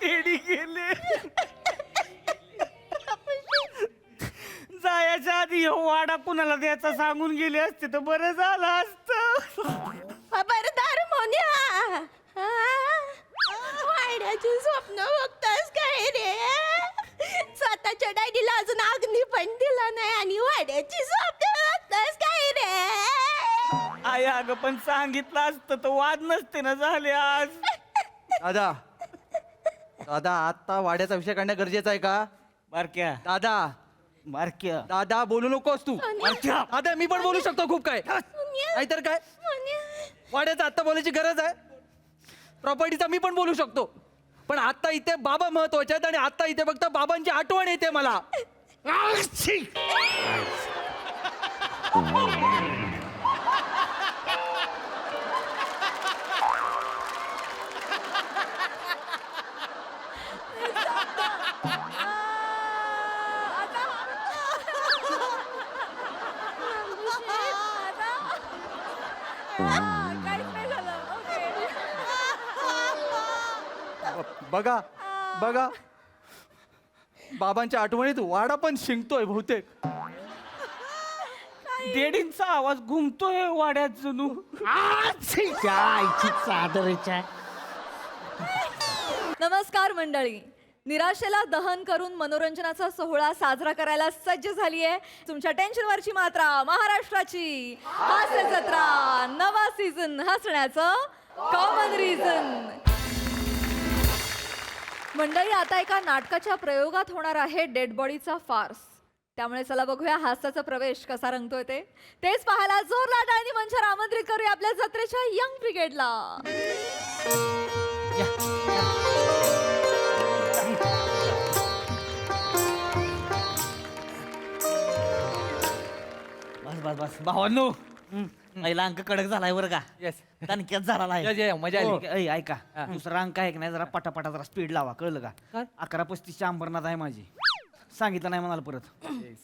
KD गेले. जायच्या आधी ह्यो वाडा कुणाला द्यायचा सांगून गेले असते तर बरं झालं असतं. खबरदार मोन्या, वाड्याची स्वप्न बघतोस काय रे? स्वतःच्या डॅडीला अजून अग्नी पण दिला नाही आणि वाड्याची स्वप्न बघतोस काय रे? आई अगं पण सांगितलं असतं तर वाद नसते ना झाले आज. दादा दादा आता वाड्याचा विषय काढणं गरजेचं आहे का? बारक्या दादा बारक्या दादा बोलू नकोस तू. बारक्या दादा मी पण बोलू शकतो खूप काय, नाहीतर काय वाड्याचं आत्ता बोलायची गरज आहे. प्रॉपर्टीचा मी पण बोलू शकतो, पण आता इथे बाबा महत्वाचे आहेत आणि आता इथे फक्त बाबांची आठवण येते मला. बघा बघा बाबांच्या आठवणीत वाडा पण शिंकतोय बहुतेक. डेडींचा आवाज घुमतोय वाड्यात जणू. आईची चादरीच्या. नमस्कार मंडळी, निराशेला दहन करून मनोरंजनाचा सोहळा साजरा करायला सज्ज झाली आहे तुमच्या टेन्शनवरची मात्रा महाराष्ट्राची हास्य जत्रा. नवा सीझन हसण्याचं कॉमन रिझन. मंडळी आता एका नाटकाच्या प्रयोगात होणार आहे डेड बॉडीचा फार्स. त्यामुळे चला बघूया हास्याचा प्रवेश कसा रंगतोय ते. तेच पाहायला जोरदार टाळणी मंचावर आमंत्रित करूया आपल्या जत्रेच्या यंग ब्रिगेडला. बस बस बस भावांनो, पहिला अंक कडक झालाय बरं का. येस दणक्यात झाला नाही. मजा आली. हो, ऐ, ऐका दुसरा अंक आहे की नाही जरा पटापटा जरा स्पीड लावा कळलं का. 11:35 अंबरनाथ आहे माझी. सांगितलं नाही म्हणाल परत.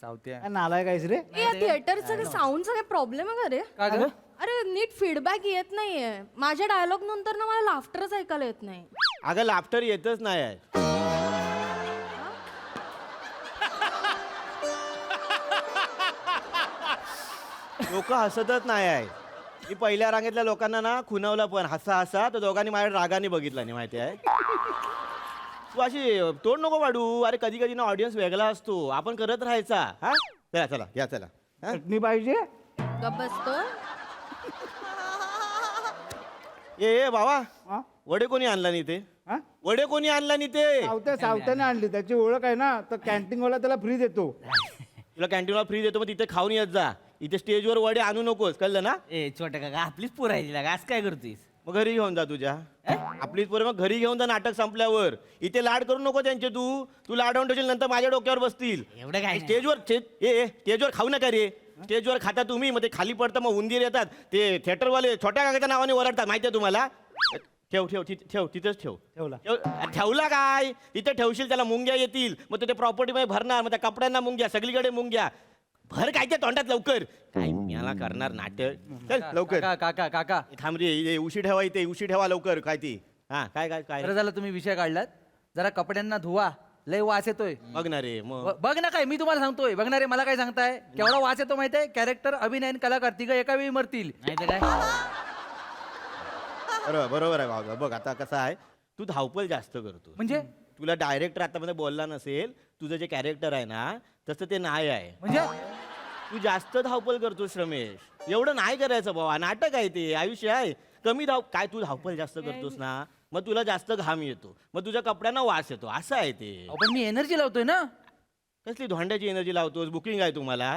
सावत्या नालाय काहीच रे. या थिएटरचा साऊंडचा काय प्रॉब्लेम आहे का रे? का ग? अरे नीट फीडबॅक येत नाहीये. माझ्या डायलॉग नंतर ना मला लाफ्टरच ऐकायला येत नाही. अगं लाफ्टर येतच नाही आहे. लोक हसतच नाही आहे. मी पहिल्या रांगेतल्या लोकांना ना खुनवलं पण हसा हसा तर दोघांनी माझ्या रागाने बघितलं नाही माहिती आहे. तू अशी तोड नको वाढू. अरे कधी कधी ना ऑडियन्स वेगळा असतो, आपण करत राहायचा. हा चला चला या चला. हा? चटणी पाहिजे. गप बसतो. ए बाबा हा? वडे कोणी आणला नाही ते? हा? वडे कोणी आणला नाही ते? सावत्याने आणली. त्याची ओळख आहे ना, तर कॅन्टीन वाला त्याला फ्री देतो. तुला कॅन्टीनला फ्री देतो, मग तिथे खाऊन येत जा. इथे स्टेजवर वडे आणू नकोस, कळलं ना. ए छोट्या काका आपलीच पोर आहे तिला आज काय करतोयस. मग घरी घेऊन जा तुझ्या. आपलीच पोरं मग घरी घेऊन जा नाटक संपल्यावर. इथे लाड करू नको त्यांचे. तू लाडवून ठेवशील नंतर माझ्या डोक्यावर बसतील. एवढं काय स्टेजवर स्टेजवर खाऊ नका रे. स्टेजवर खाता तुम्ही, मग ते खाली पडतं, मग उंदीर येतात. ते थिएटरवाले छोट्या काकाच्या नावाने ओरडतात माहितीये तुम्हाला. ठेव ठेव ठेव तिथंच ठेव. ठेवला. ठेवला काय तिथे ठेवशील त्याला मुंग्या येतील. मग ते प्रॉपर्टी मध्ये भरणार. मग त्या कपड्यांना मुंग्या, सगळीकडे मुंग्या. भर काय त्या तोंडात लवकर. काय याला करणार नाटक. चल लवकर. काका काका काका थांब रे. उशी ठेवा इथे. उशी ठेवा लवकर. काय ती हा काय काय काय बरं झालं तुम्ही विषय काढलात. जरा कपड्यांना धुवा, लय वास येतोय. बघणार रे मग. बघ ना काय मी तुम्हाला सांगतोय. बघणारे मला काय सांगताय केवढा वास येतो माहितीये. कॅरेक्टर, अभिनय आणि कलाकार तिघं एका वेळी मरतील. नाही तर काय. बरोबर आहे भाऊ. बघ आता कसं आहे, तू धावपळ जास्त करतो. म्हणजे तुला डायरेक्टर आतामध्ये बोलला नसेल, तुझं जे कॅरेक्टर आहे ना तसं ते नाही आहे. म्हणजे तू जास्त धावपळ करतोस रमेश. एवढं नाही करायचं बाबा. नाटक आहे ते, आयुष्य आहे. कमी काय तू धावपळ जास्त करतोस ना, मग तुला जास्त घाम येतो, मग तुझ्या कपड्यांना वास येतो. असं आहे ते. अहो, पण मी एनर्जी लावतोय ना. कसली धोंड्याची एनर्जी लावतोस? बुकिंग आहे तुम्हाला?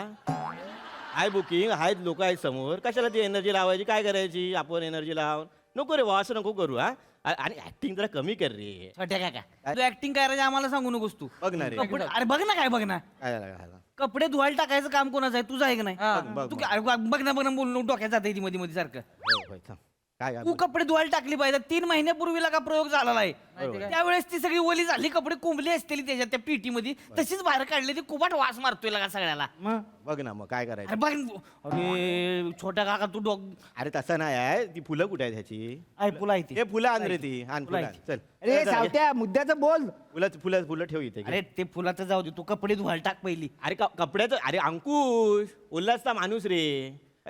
आहे बुकिंग, आहेत लोक आहेत समोर. कशाला ती एनर्जी लावायची? काय करायची आपण एनर्जी लावून? नको रे असं नको करू. हा आणि ऍक्टिंग जरा कमी कर रे. छोट्या काका तू ऍक्टिंग करायची आम्हाला सांगू नकोस तू. बघ ना रे. कपडे अरे बघ ना काय बघ ना. काय झालं, काय झालं? कपडे धुवायला टाकायचं काम कोणाचं आहे? तुझं आहे की नाही. हा. बघ, तू बघ. अरे बघ ना बोलून डोक्यात जाते ती मध्ये मध्ये सारखं. हो, होय, थांब. काय तू कपडे धुवायला टाकली पाहिजे 3 महिन्यापूर्वीला का प्रयोग झालेला आहे बरोबर. त्यावेळेस ती सगळी ओली झाली कपडे कोंबली असतील त्याच्यात त्या पेटी मध्ये तशीच बाहेर काढली ती कुबाट वास मारतोय का सगळ्याला मग बघ ना मग काय करायचं अरे बघ अरे छोटा काका तू अरे तसं नाही आहे ती फुलं कुठे आहेत ह्याची ऐकूला आहे ती. हे फुलं आण रे ती आण फुलं आण. चल अरे चल, चल, सावत्या मुद्द्याचं बोल फुलं फुलं फुलं ठेव इथे अरे ते फुलाचं जाऊ दे तू कपडे धुवायला टाक पहिली अरे कपड्याचं अरे अंकुश उल्हासचा माणूस रे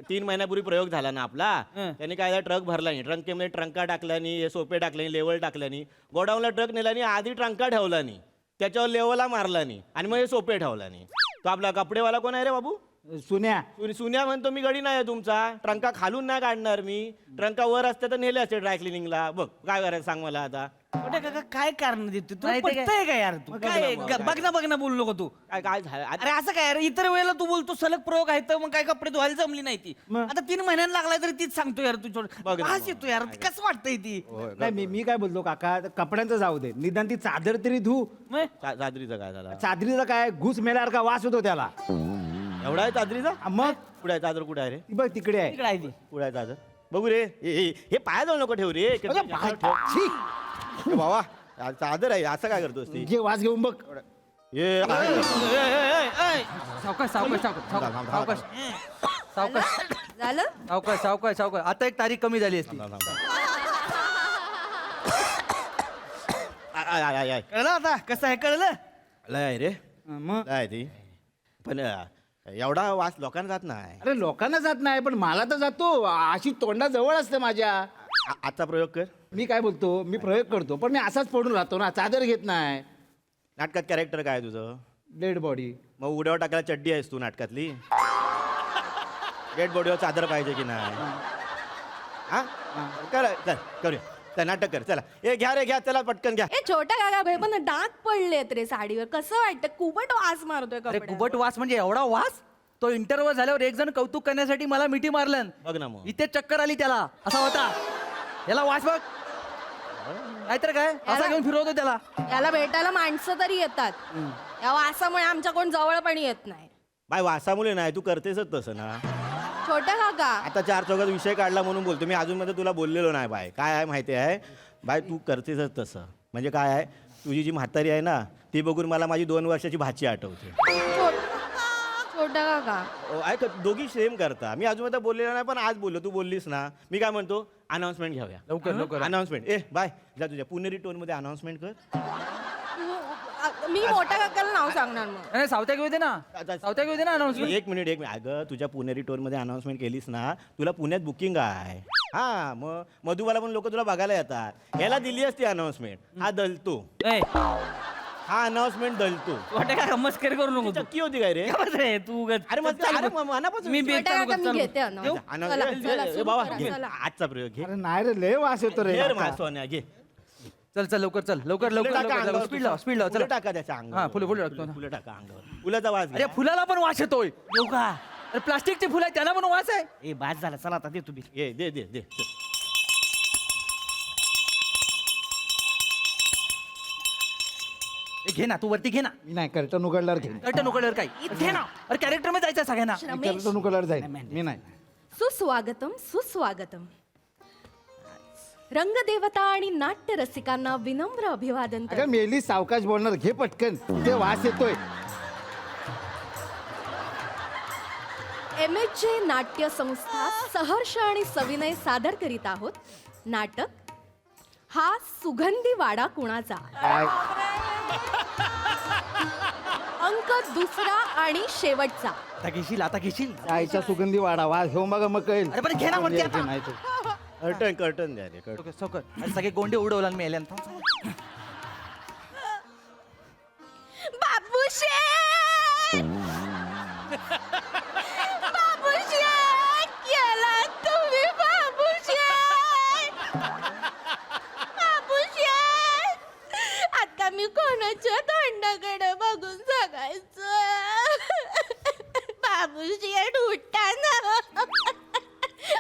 3 महिन्यापूर्वी प्रयोग झाला ना आपला हं. त्याने काय ट्रक भरला नाही ट्रंकेमध्ये ट्रंका टाकल्यानी हे सोपे टाकल्यानी लेवल टाकल्यानी गोडाऊनला ट्रक नेल्यानी आधी ट्रंका ठेवला नाही त्याच्यावर लेवलला मारला नाही आणि मग हे सोपे ठेवला नाही तो आपला कपडेवाला कोण आहे रे बाबू सुन्या सुन्या म्हणतो मी गडी नाही आहे तुमचा ट्रंका खालून नाही काढणार मी ट्रंका वर असते तर नेले असते ड्राय क्लिनिंगला बघ काय करायचं सांग मला आता छोटा काका काय कारण देतो तू नाही ते काय- पटतंय का यार तू काय बघ ना बोलू नको तू काय काय झालं अरे असं काय अरे इतर वेळेला तू बोलतो सलग प्रयोग आहे तर मग काय कपडे धुवायला जमली नाही ती मग? आता 3 महिन्यांना लागलाय तरी तीच सांगतो यार तू बघ छोट ना वास मग. येतो यार कसं वाटतंय ती नाही मी काय बोलतो काका कपड्यांचं जाऊ दे निदान ती चादर तरी धू मग? चादरीचा काय झाला चादरीचा काय घुस मेल्यासारखा वास होतो त्याला एवढा आहे चादरीचा मग कुठे आहे चादर कुठे आहे रे ती बघ तिकडे आहे इकडे आहे ती कुठे आहे चादर बघू रे हे पाया जाऊ नको ठेव रे अरे बाय- छी! हे बाबा चादर आहे असं काय करतोस ती घे वास घेऊन बघ हे सावकाश सावकाश सावकाश सावकाश सावकाश झालं सावकाश सावकाश सावकाश आता एक तारीख कमी झाली असती कळलं आता कसं आहे कळलं लय रे मग लय ती पण एवढा वास लोकांना जात नाही अरे लोकांना जात नाही पण मला तर जातो अशी तोंडा जवळ असते माझ्या आजचा प्रयोग कर मी काय बोलतो मी प्रयोग करतो पण मी असाच पडून राहतो ना चादर घेत नाही नाटकात कॅरेक्टर काय आहे तुझं डेड बॉडी मग उड्यावर टाकायला चड्डी आहेस तू नाटकातली डेड बॉडीवर चादर पाहिजे की नाही हा कर चल करूया चल नाटक कर चला ए घ्या रे घ्या चला पटकन घ्या ए छोटा काका भाई पण डाग पडलेत रे साडीवर कसं वाटतं कुबट वास मारतोय अरे कपड्यावर. कुबट वास म्हणजे एवढा वास तो इंटरव्ह्यू झाल्यावर एक जण कौतुक करण्यासाठी मला मिठी मारलं बघ ना मग इथे चक्कर आली त्याला असा होता याला वास बघ नाहीतर काय असा घेऊन फिरवतो त्याला याला भेटायला माणसं तरी येतात या वासामुळे आमच्या कोण जवळ पण येत नाही बाय वासामुळे नाही तू करतेसच तसं ना छोटा काका आता 4 चौघात विषय काढला म्हणून बोलतो मी अजून मध्ये तुला बोललेलो नाही बाय काय आहे माहिती आहे बाय तू करतेसच तसं म्हणजे काय आहे तुझी जी म्हातारी आहे ना ती बघून मला माझी 2 वर्षाची भाची आठवते छोटा काका ऐक दोघी सेम करता मी अजून मध्ये बोललेलो नाही पण आज बोललो तू बोललीस ना मी काय म्हणतो अनाउन्समेंट घेऊया लवकर लवकर अनाउन्समेंट ए बाय जा तुझ्या पुणेरी टोन मध्ये अनाउन्समेंट कर मी मोठ्या काकाला नाव सांगणार मग नाही सावत्या घेऊ दे ना सावत्या घेऊ दे ना अनाउन्समेंट एक मिनिट अगं तुझ्या पुणेरी टोन मध्ये अनाउन्समेंट केलीस ना तुला पुण्यात बुकिंग आहे हा मग मधुबाला पण लोक तुला बघायला येतात याला दिली असती अनाउन्समेंट हा दलतो ए हा अनाउन्समेंट दलतो छोटे काका मस्करी करू नको तू चक्की होती काय रे काय रे तू उगाच- अरे मग चालू अरे कर. मग मनापासून मी छोटा चालू काका कर, मी चालू कर. घेते देऊ? चला, बाबा करा, घे चला. आजचा प्रयोग घे अरे नाही रे लय वास येतो रे घे रे काका. माझ्या सोन्या घे चल चल लवकर चल लवकर फुलं लवकर टाका लवकर अंगावर, स्पीड लाव स्पीड लाव फुलं चला टाका त्याच्या अंगावर हा, फुलं टाकतो ना. फुलं टाका अंगावर फुलाचा वास अरे घ्या. फुलाला पण वास येतोय देऊ का अरे प्लास्टिकची फुलं आहे त्याला पण वास आहे ए बास झाला चला आता दे तुम्ही घे दे दे दे चल. ए, घे ना तू वरती घे ना मी नाही कर्टन उघडल्यावर घेईन कर्टन उघडल्यावर काय घे ना अरे कॅरेक्टर मध्ये जायचं सगळ्यांना कर्टन उघडल्यावर जाईन मी नाही सुस्वागतम सुस्वागतम रंगदेवता आणि नाट्य रसिकांना विनम्र अभिवादन अगं करते. मेली सावकाश बोलणार घे पटकन ते वास येतोय MHJ नाट्य संस्था सहर्ष आणि सविनय सादर करीत आहोत नाटक हा सुगंधी वाडा कुणाचा काय अंक 2 आणि शेवटचा आता घेशील आता घेशील आईच्या सुगंधी वाडा वास घेऊन बघा मग कळेल अरे पण घे ना वरती आता. नाही तर. कर्टन द्या रे कर्टन सौकर, सौकर. अरे सगळे गोंडे उडवला मी एल्यान बाबूशे बाबूशे केला तुम्ही बाबूशे बाबूशे आता मी कोणाच्या तोंडाकडे बघून सांगायचं बाबूशेठ उठा ना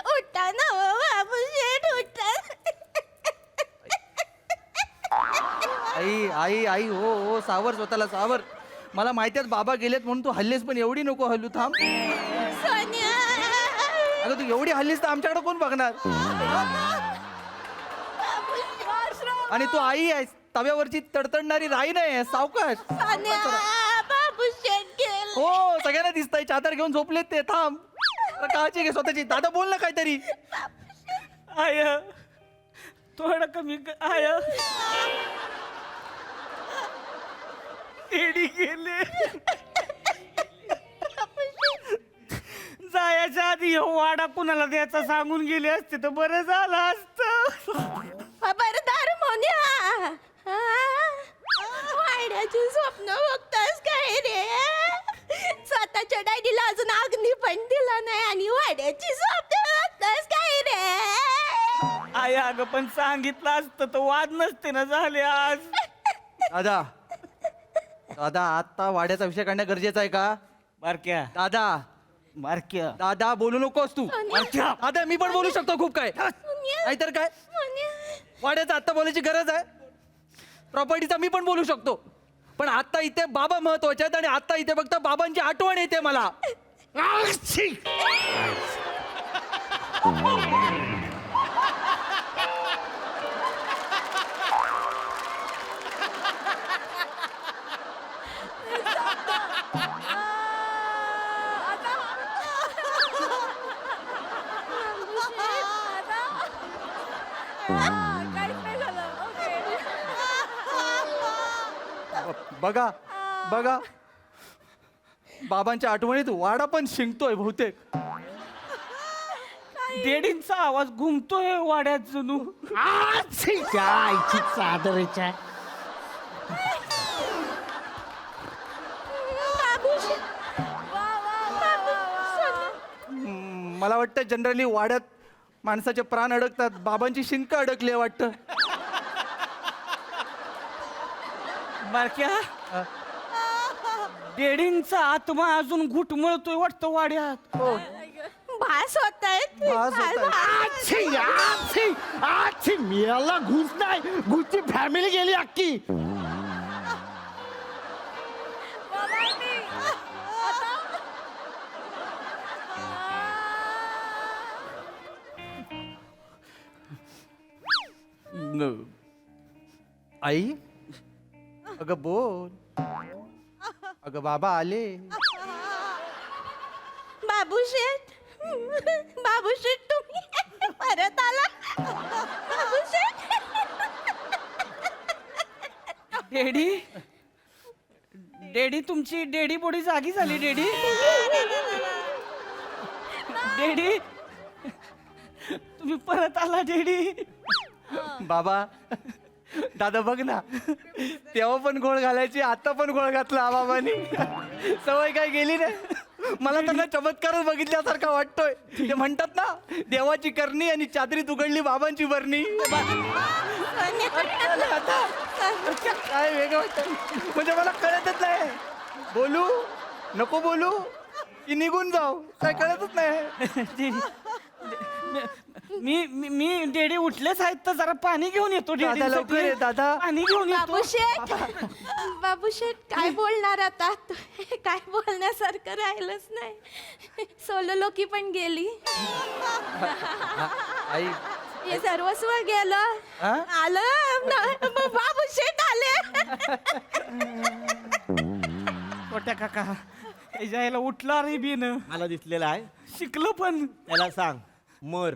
उठा ना बाबूशेठ उठा आई आई आई हो हो सावर स्वतःला सावर मला माहिती आहे बाबा गेलेत म्हणून तू हल्लीस पण एवढी नको हल्लू थांब सोन्या अगं तू एवढी हल्लीस तर आमच्याकडे कोण बघणार आणि तू आई आहेस, तव्यावरची तडतडणारी राई नाही सावकाश. सान्या बाबू शेट गेला. हो सगळ्यांना दिसतंय, चादर घेऊन झोपलेत ते. थांब, जरा काळजी घे स्वतःची. दादा बोल ना काहीतरी. आय थोडं कमी आय डेडी गेले. जायच्या आधी हे वाडा कुणाला द्यायचा सांगून गेले असते तर बरं झालं असतं. खबरदार मोन्या. वाड्याची स्वप्न बघतोस काय रे? स्वतःच्या डॅडीला अजून अग्नी पण दिला नाही आणि वाड्याची स्वप्न बघतोस काय रे? आय अगं पण सांगितलं असतं तर वाद नसते ना झाले आज. दादा दादा आता वाड्याचा विषय काढणं गरजेचं आहे का? बारक्या दादा बारक्या दादा बोलू नकोस तू. बारक्या दादा मी पण बोलू शकतो खूप काय. नाहीतर काय, वाड्याचं आत्ता बोलायची गरज आहे. प्रॉपर्टीचा मी पण बोलू शकतो, पण आता इथे बाबा महत्वाचे आहेत आणि आता इथे फक्त बाबांची आठवण येते मला. काहीच नाही झालं. ओके. बघा बघा, बाबांच्या आठवणीत वाडा पण शिंकतोय बहुतेक. डेडींचा आवाज घुमतोय वाड्यात जणू. आईची चादरीच्या मला वाटतं जनरली वाड्यात माणसाचे प्राण अडकतात, बाबांची शिंक अडकली आहे वाटतं. बारक्या डेडींचा आत्मा अजून घुटमळतोय वाटतं वाड्यात. भास होत भास होतायत. मिळाला घुस नाही, घुसची फॅमिली गेली अख्खी. आई अगं बोल. अगं बाबा आले. बाबू शेठ. बाबू शेठ तुम्ही परत आला. बाबू शेठ. डेडी डेडी तुमची डेडी बोडी जागी झाली. डेडी डेडी तुम्ही परत आला. डेडी बाबा दादा बघ ना, तेव्हा पण गोळ घालायची, आता पण गोळ घातला बाबांनी. सवय काय गेली नाही. मला त्यांना चमत्कारच बघितल्यासारखा वाटतोय. ते म्हणतात ना, देवाची करणी आणि चादरीत उघडली बाबांची बरणी. काय वेगळं वाटतं, म्हणजे मला कळतच नाही. बोलू नको बोलू की निघून जाऊ, काय कळतच नाही. मी मी मी डेडी उठलेच आहेत तर जरा पाणी घेऊन येतो. दादा लवकर ये दादा. पाणी घेऊन येतो. बाबू शेठ. बाबू शेठ काय बोलणार आता? काय बोलण्यासारखं राहिलंच नाही. सोलो लोकी पण गेली. आई हे सर्वस्व गेलं. हा? आलं बाबू शेठ आले. छोट्या काका हे जायला उठला रे बिन मला दिसलेला आहे. शिकलं पण. त्याला सांग मर.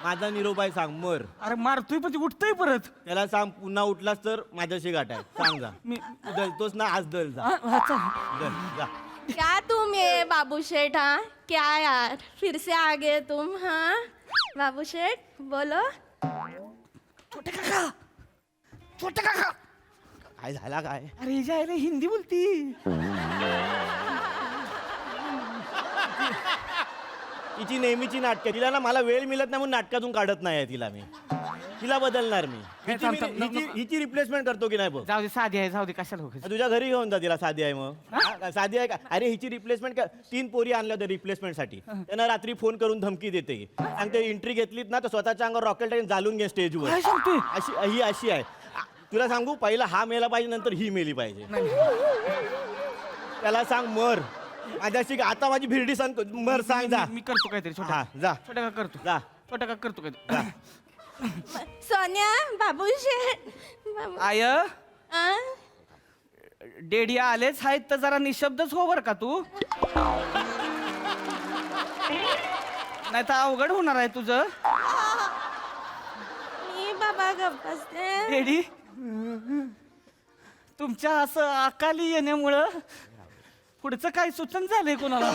माझा निरोप आहे, सांग मर. अरे मारतोय पण ते उठतोय परत. त्याला सांग पुन्हा उठलास तर माझ्याशी गाठ आहे. सांग जा. मी तू दलतोस ना, आज दल जा. हा, चल. दल जा. क्या तुम ये बाबू शेठ? हाँ क्या यार, फिर से आ गए तुम? हाँ बाबू शेठ बोलो. छोटे काका छोटे काका काय झाला काय? अरे जायला हिंदी बोलती. तिची नेहमीची नाटकं. तिला ना मला वेळ मिळत नाही म्हणून नाटकातून काढत नाही तिला मी. तिला बदलणार मी. हिची रिप्लेसमेंट करतो की नाही बघ. जाऊ दे साधी आहे जाऊ दे कशाला उगाच. तुझ्या घरी घेऊन जा तिला. साधी आहे मग. हा, साधी आहे का? अरे हिची रिप्लेसमेंट 3 पोरी आणल्या होत्या रिप्लेसमेंटसाठी. त्यांना रात्री फोन करून धमकी देते. सांगते एंट्री घेतलीत ना तर स्वतःच्या अंगावर रॉकेल टाकून जाळून घे स्टेजवर. काय सांगतोय? ही अशी आहे. तुला सांगू, पहिला हा मेला पाहिजे, नंतर ही मेली पाहिजे. त्याला सांग मर. माझ्याशी आता माझी भिरडी सांग मर. सांग जा. मी करतो काहीतरी छोटा हा जा छोट्या काका करतो. जा. छोट्या काका करतो काहीतरी. सोन्या बाबू शेठ बाबू आय आ? डेडी आलेच आहेत तर जरा निशब्दच हो बर का तू नाही तर अवघड होणार आहे तुझं. मी बाबा गप्प बसते. डेडी तुमच्या असं अकाली येण्यामुळं पुढचं काही सुचन झालंय कोणाला.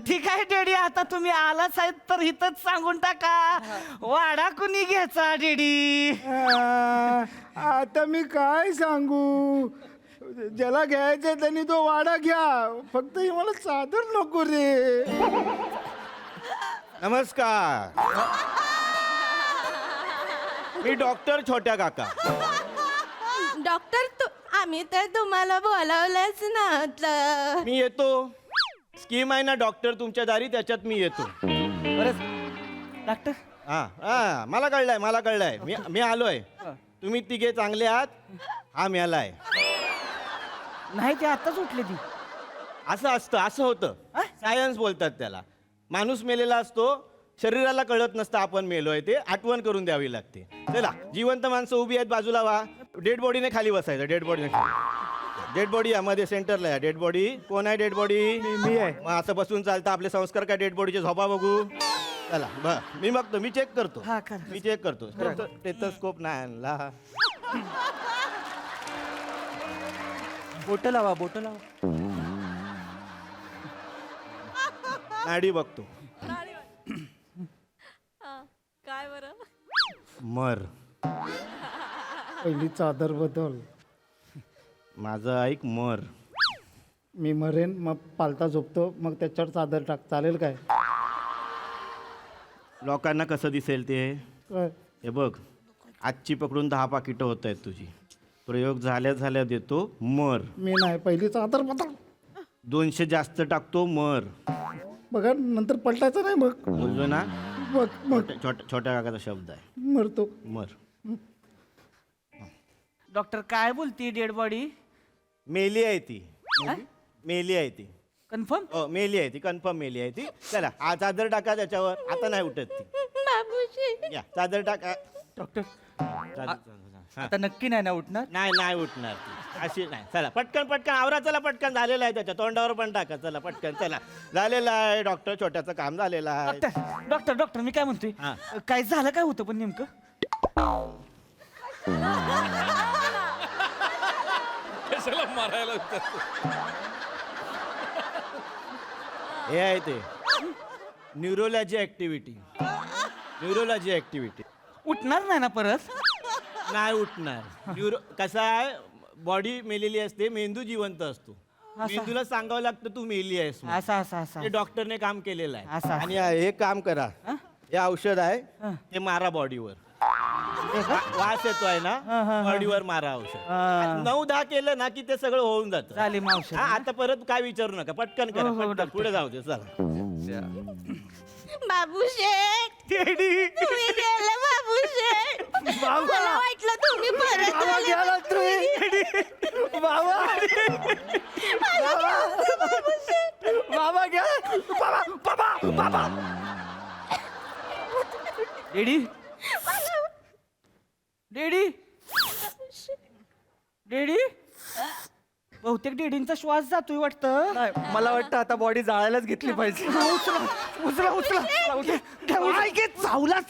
ठीक आहे डेडी, आता तुम्ही आलाच आहेत तर इथंच सांगून टाका वाडा कुणी घ्यायचा डेडी. आता मी काय सांगू, ज्याला घ्यायचं त्यांनी तो वाडा घ्या, फक्त ही मला चादर नको रे. नमस्कार, मी डॉक्टर छोट्या काका. डॉक्टर तू आम्ही तर तुम्हाला बोलावलंच नव्हतं. मी येतो, स्कीम आहे ना डॉक्टर तुमच्या दारी, त्याच्यात मी येतो. डॉक्टर हा हा मला कळलंय मी आलोय. तुम्ही तिघे चांगले आहात, हा मेलाय. नाही ते आताच उठले ती. असं असतं, असं होतं. सायन्स बोलतात त्याला. माणूस मेलेला असतो, शरीराला कळत नसतं आपण मेलोय, ते आठवण करून द्यावी लागते. चला, जिवंत माणसं उभी आहेत, बाजूला व्हा. डेड बॉडीने खाली बसायचं. डेड बॉडी यामध्ये सेंटरला आहे. डेड बॉडी कोण आहे? डेड बॉडी मी आहे. मग असं बसून चालतं आपले संस्कार काय? डेड बॉडीचे झोपा बघू. चला मी बघतो, मी चेक करतो. हा, करा. मी चेक करतो. स्टेथोस्कोप नाही आणला. बोट लावा. नाडी बघतो. हा, काय बरं? मर. पहिली चादर बदल. माझं ऐक, मर. मी मरेन, मग पालता झोपतो, मग त्याच्यावर चादर टाक, चालेल काय? लोकांना कसं दिसेल ते? काय? हे बघ, आजची पकडून 10 पाकिटं होत आहेत तुझी. प्रयोग झाल्या देतो मर. मी नाही, पहिली चादर बदल. 200 जास्त टाकतो मर. बघा नंतर पलटायचं नाही मग. बोललो ना, बघ मग छोट्या काकाचा शब्द आहे, मरतो. मर. डॉक्टर काय बोलती डेड बॉडी? मेली आहे ती. मेली आहे ती. कन्फर्म? हो, मेली आहे ती, कन्फर्म मेली आहे ती. चला, हा चादर टाका त्याच्यावर. आता नाही उठत ती. बाबू शेठ या चादर टाका. डॉक्टर चादर- हा. आता नक्की नाही ना उठणार? नाही उठणार ती. अशी नाही. चला पटकन आवरा. चला पटकन, झालेलं आहे त्याच्या तोंडावर पण टाका. चला पटकन, चला झालेलं आहे. डॉक्टर छोट्याचं काम झालेलं आहे. डॉक्टर मी काय म्हणतोय, हा. काय झालं काय होतं पण नेमकं? हे आहे ते न्यूरोलॉजी ऍक्टिव्हिटी. उठणार नाही ना परत? नाही उठणार. कसा आहे, बॉडी मेलेली असते, मेंदू जिवंत असतो. मेंदूला सांगावं लागतं तू मेली आहेस म्हणून. असं ते डॉक्टरने काम केलेलं असं. आहे. आणि हे काम करा, हे औषध आहे, ते मारा बॉडीवर. वास येतोय ना, बॉडीवर मारा औषध. 9-10 केलं ना की ते सगळं होऊन जातं. झाली मावशी. हा, आता परत काय विचारू नका, पटकन करा. हो, पटकन, पुढे जाऊ दे. चला. बाबू शेठ तुम्ही गेले बाबू शेठ. मला वाटलं तुम्ही परत आले. बाबा घ्या. बाबा डेडी बहुतेक डेडींचा श्वास जातोय वाटतं. नाही, मला वाटतं आता बॉडी जाळायलाच घेतली पाहिजे. उचला.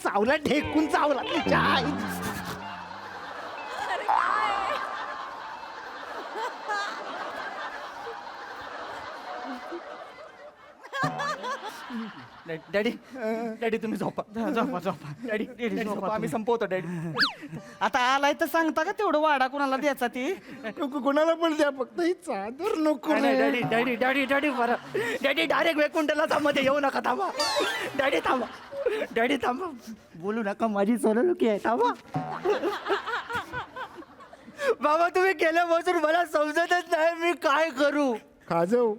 चावला ढेकून चावला. डॅडी तुम्ही झोपा. झोपा. डॅडी झोपा, आम्ही संपवतो डॅडी. आता आलाय तर सांगता का तेवढं वाडा कोणाला द्यायचा ती? कोणाला पण द्या, फक्त ही चादर नको रे. डॅडी बरं. डॅडी डायरेक्ट वैकुंठला मध्ये येऊ नका. थांबा डॅडी थांबा. बोलू नका, माझी सोनलुकी आहे. थांबा. बाबा तुम्ही केल्यापासून मला समजतच नाही मी काय करू. खाजव.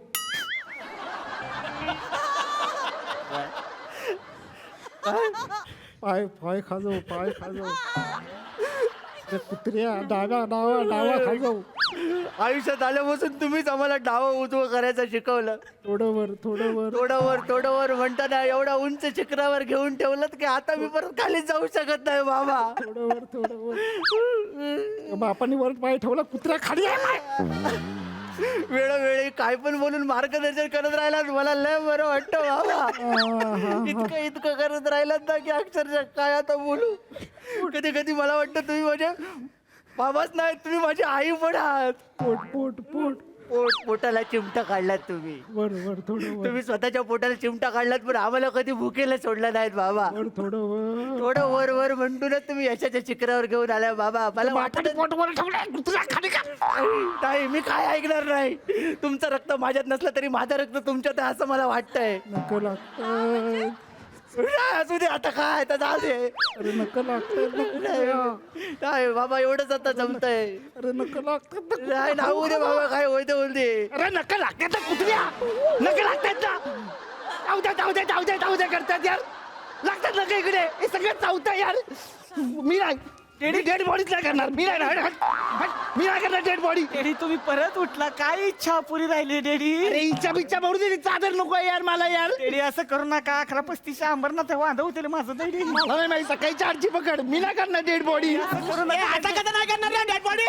पाय खाजव. त्या कुत्र्या डावा डावा डावा खाली जाऊ. आयुष्यात आल्यापासून तुम्हीच आम्हाला डावं उजवं करायचं शिकवलं. थोडं वर थोडं वर. थोडं वर म्हणताना एवढा उंच शिखरावर घेऊन ठेवलं की आता मी परत खाली जाऊ शकत नाही बाबा. थोडं वर. बापाने वर पाय ठेवला, कुत्र्या खाली आहे. वेळोवेळी काय पण बोलून मार्गदर्शन करत राहिलात मला लय बरं वाटतं बाबा. इतकं करत राहिलात ना की अक्षरशः काय आता बोलू. कधी कधी मला वाटतं तुम्ही माझे बाबाच नाही, तुम्ही माझी आई पण आहात. पोट पोट पोट पोटाला चिमटा काढलात तुम्ही. वर वर थोडं वर. तुम्ही स्वतःच्या पोटाला चिमटा काढलात पण आम्हाला कधी भुकेला सोडलं नाहीत बाबा. वर थोडं वर. थोडं वर वर म्हणूनच तुम्ही यशाच्या शिखरावर घेऊन आल्या बाबा. मला वाटत पोट वर ठेवलं, कुत्र्या खाली का. नाही, मी काय ऐकणार नाही. तुमचं रक्त माझ्यात नसलं तरी माझं रक्त तुमच्यात आहे असं मला वाटतंय. नको लागतं. असू दे आता काय आता जाऊ दे. अरे नको लागतं. नाही बाबा एवढंच आता जमतंय. अरे नको लागतं. नाही ना होऊ दे बाबा काय होते बोलते. अरे नका लागतात ना कुत्र्या, नका लागतात ना. जाऊ दे करतात यार. लागतात नका इकडे, हे सगळं चावतं यार. मी नाही डेड बॉडीच नाही करणार. मी नाही करणार डेड बॉडी. डेडी तुम्ही परत उठला, काय इच्छा पुरी राहिली डेडी. अरे इच्छा बिच्छा बढू दे, चादर नको यार मला यार. डेडी असं करू नका. 11:35 अंबरनाथ वांदा होतील माझं डेडी. मला नाही माहिती, सकाळी 4ची पकड. मी नाही करणार डेड बॉडी. आता कसं नाही करणार डेड बॉडी.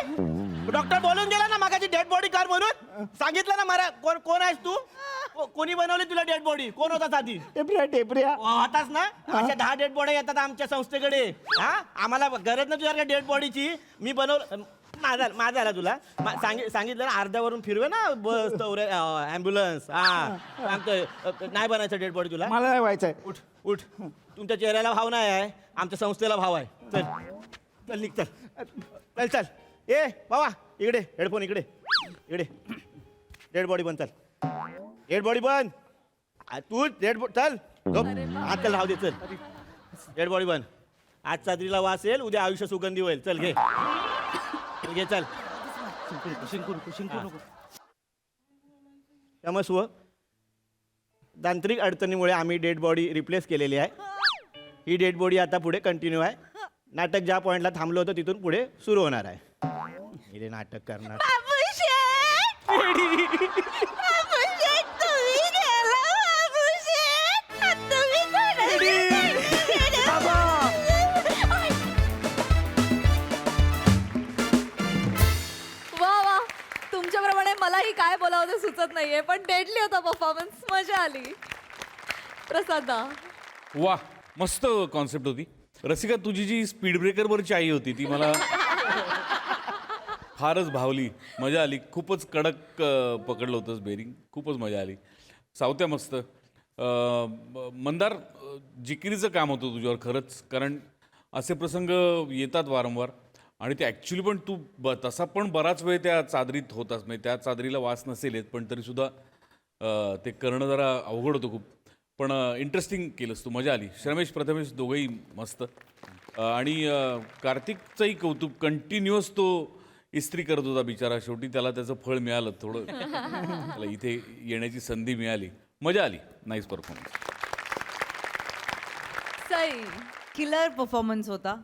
डॉक्टर बोलून गेला ना मागाची डेड बॉडी कर म्हणून. सांगितलं ना मला कोण आहेस तू. कोणी बनवली तुला डेड बॉडी. कोण होता आधी. टेपऱ्या होताच ना. अशा 10 डेड बॉडी येतात आमच्या संस्थेकडे. हा आम्हाला गरज नाही तुझ्या डेड बॉडीची. मी बनवलं. माझा आला तुला सांगितलं ना अर्ध्यावरून फिरवे ना बस ॲम्ब्युलन्स. हा सांगतोय नाही बनायचं डेड बॉडी तुला. मला नाही व्हायचंय. उठ तुमच्या चेहऱ्याला भाव नाही आहे, आमच्या संस्थेला भाव आहे. चल निघ चल. ए बाबा इकडे हेडफोन इकडे डेड बॉडी बन. चल डेड बॉडी बन. तू डेड चल आजकाल राहू दे. चल डेड बॉडी बन. आज चादरीला वास येईल, उद्या आयुष्य सुगंधी होईल. चल घे चल. क्षमस्व तांत्रिक अडचणीमुळे आम्ही डेड बॉडी रिप्लेस केलेली आहे. ही डेड बॉडी आता पुढे कंटिन्यू आहे. नाटक ज्या पॉइंटला थांबलं होतं तिथून पुढे सुरू होणार आहे. हे नाटक करणार. बाबूशेठ तुम्ही गेला. बाबूशेठ तुम्ही वा वा, तुमच्याप्रमाणे मलाही काय बोलावं ते सुचत नाहीये, पण डेडली होता परफॉर्मन्स. मजा आली. प्रसादा वा मस्त कॉन्सेप्ट होती. रसिका तुझी जी स्पीड ब्रेकरवरची आई होती ती मला फारच भावली. मजा आली. खूपच कडक पकडलं होतंस बेरिंग. खूपच मजा आली. सावत्या मस्त. मंदार जिकिरीचं काम होतं तुझ्यावर खरंच, कारण असे प्रसंग येतात वारंवार आणि ते ॲक्च्युली पण तू तसा पण बराच वेळ त्या चादरीत होतास. म्हणजे त्या चादरीला वास नसेल येत पण तरीसुद्धा ते करणं जरा अवघड होतं खूप. पण इंटरेस्टिंग केलंस तू. मजा आली. श्रमेश प्रथमेश दोघंही मस्त. आणि कार्तिकचंही कौतुक. कंटिन्युअस तो इस्त्री करत होता बिचारा. शेवटी त्याला त्याचं फळ मिळालं. थोडं त्याला इथे येण्याची संधी मिळाली. मजा आली. Nice performance. Sai killer performance होता.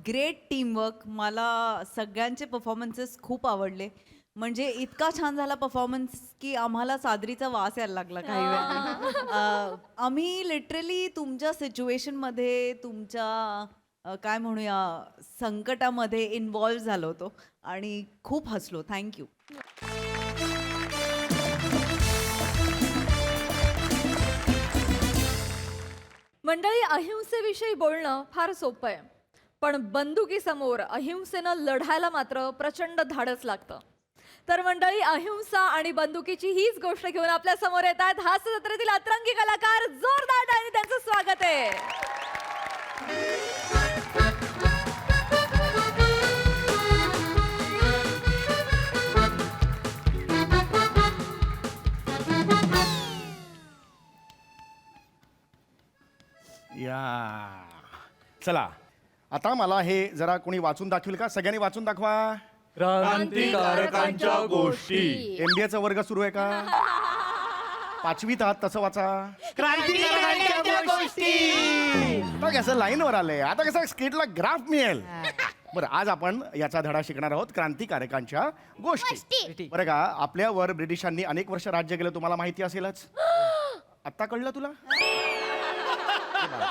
Great teamwork. मला सगळ्यांचे परफॉर्मन्सेस खूप आवडले. म्हणजे इतका छान झाला परफॉर्मन्स की आम्हाला सादरीचा वास यायला लागला काही वेळा. आम्ही लिटरली तुमच्या सिच्युएशनमध्ये तुमच्या काय म्हणूया संकटामध्ये इन्व्हॉल्व झालो होतो आणि खूप हसलो. थँक्यू. मंडळी, अहिंसेविषयी बोलणं फार सोपं आहे, पण बंदुकीसमोर अहिंसेनं लढायला मात्र प्रचंड धाडस लागतं. तर मंडळी, अहिंसा आणि बंदुकीची हीच गोष्ट घेऊन आपल्या समोर येत आहेत हास्य जत्रेतील अतरंगी कलाकार. जोरदार टाळ्यांनी त्यांचं स्वागत आहे. या चला आता मला हे जरा कोणी वाचून दाखवेल का. सगळ्यांनी वाचून दाखवा. क्रांतिकारकांच्या गोष्टी. MBA चा वर्ग सुरू आहे का. 5वीत आहात तसं वाचा. क्रांतिकारकांच्या गोष्टी. आता कसं लाईनवर आलंय. आता कसं स्किटला ग्राफ मिळेल. बरं आज आपण याचा धडा शिकणार आहोत क्रांतिकारकांच्या गोष्टी गोष्टी. बरं का आपल्यावर ब्रिटिशांनी अनेक वर्ष राज्य केलं तुम्हाला माहिती असेलच आत्ता कळलं तुला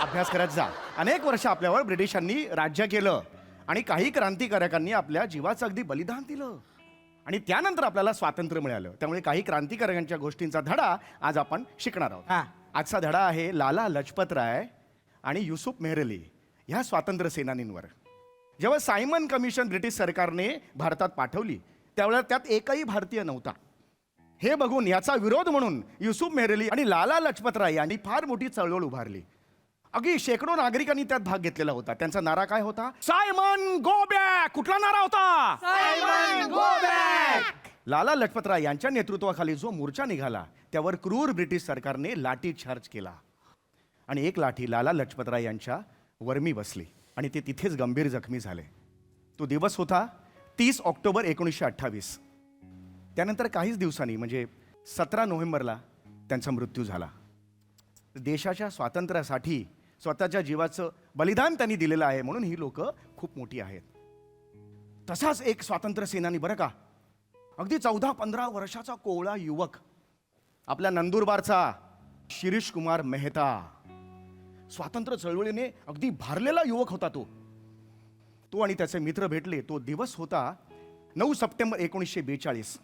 अभ्यास करत जा अनेक वर्ष आपल्यावर ब्रिटिशांनी राज्य केलं आणि काही क्रांतिकारकांनी आपल्या जीवाचं अगदी बलिदान दिलं आणि त्यानंतर आपल्याला स्वातंत्र्य मिळालं त्यामुळे काही क्रांतिकारकांच्या गोष्टींचा धडा आज आपण शिकणार आहोत हा. आजचा धडा आहे लाला लजपत राय आणि युसुफ मेहरली ह्या स्वातंत्र्य सेनानींवर जेव्हा सायमन कमिशन ब्रिटिश सरकारने भारतात पाठवली त्यावेळेला त्यात एकही भारतीय नव्हता हे बघून याचा विरोध म्हणून युसुफ मेहरली आणि लाला लजपत राय यांनी फार मोठी चळवळ उभारली अगदी शेकडो नागरिकांनी त्यात भाग घेतलेला होता त्यांचा नारा काय होता सायमन गो बॅक कुठला नारा होता Simon go back. Lala Lajpat Rai यांच्या नेतृत्वाखाली जो मोर्चा निघाला त्यावर क्रूर ब्रिटिश सरकारने लाठी चार्ज केला आणि एक लाठी लाला लजपत राय यांच्या वर्मी बसली आणि ते तिथेच गंभीर जखमी झाले तो दिवस होता 30 ऑक्टोबर 1928 त्यानंतर काहीच दिवसांनी म्हणजे 17 नोव्हेंबरला त्यांचा मृत्यू झाला देशाच्या स्वातंत्र्यासाठी स्वतःच्या जीवाचं बलिदान त्यांनी दिलेलं आहे म्हणून ही लोक खूप मोठी आहेत तसाच एक स्वातंत्र्य सेनानी बरं का अगदी 14-15 वर्षाचा कोवळा युवक आपल्या नंदुरबारचा शिरीष कुमार मेहता स्वातंत्र्य चळवळीने अगदी भारलेला युवक होता तो आणि त्याचे मित्र भेटले तो दिवस होता 9 सप्टेंबर 1942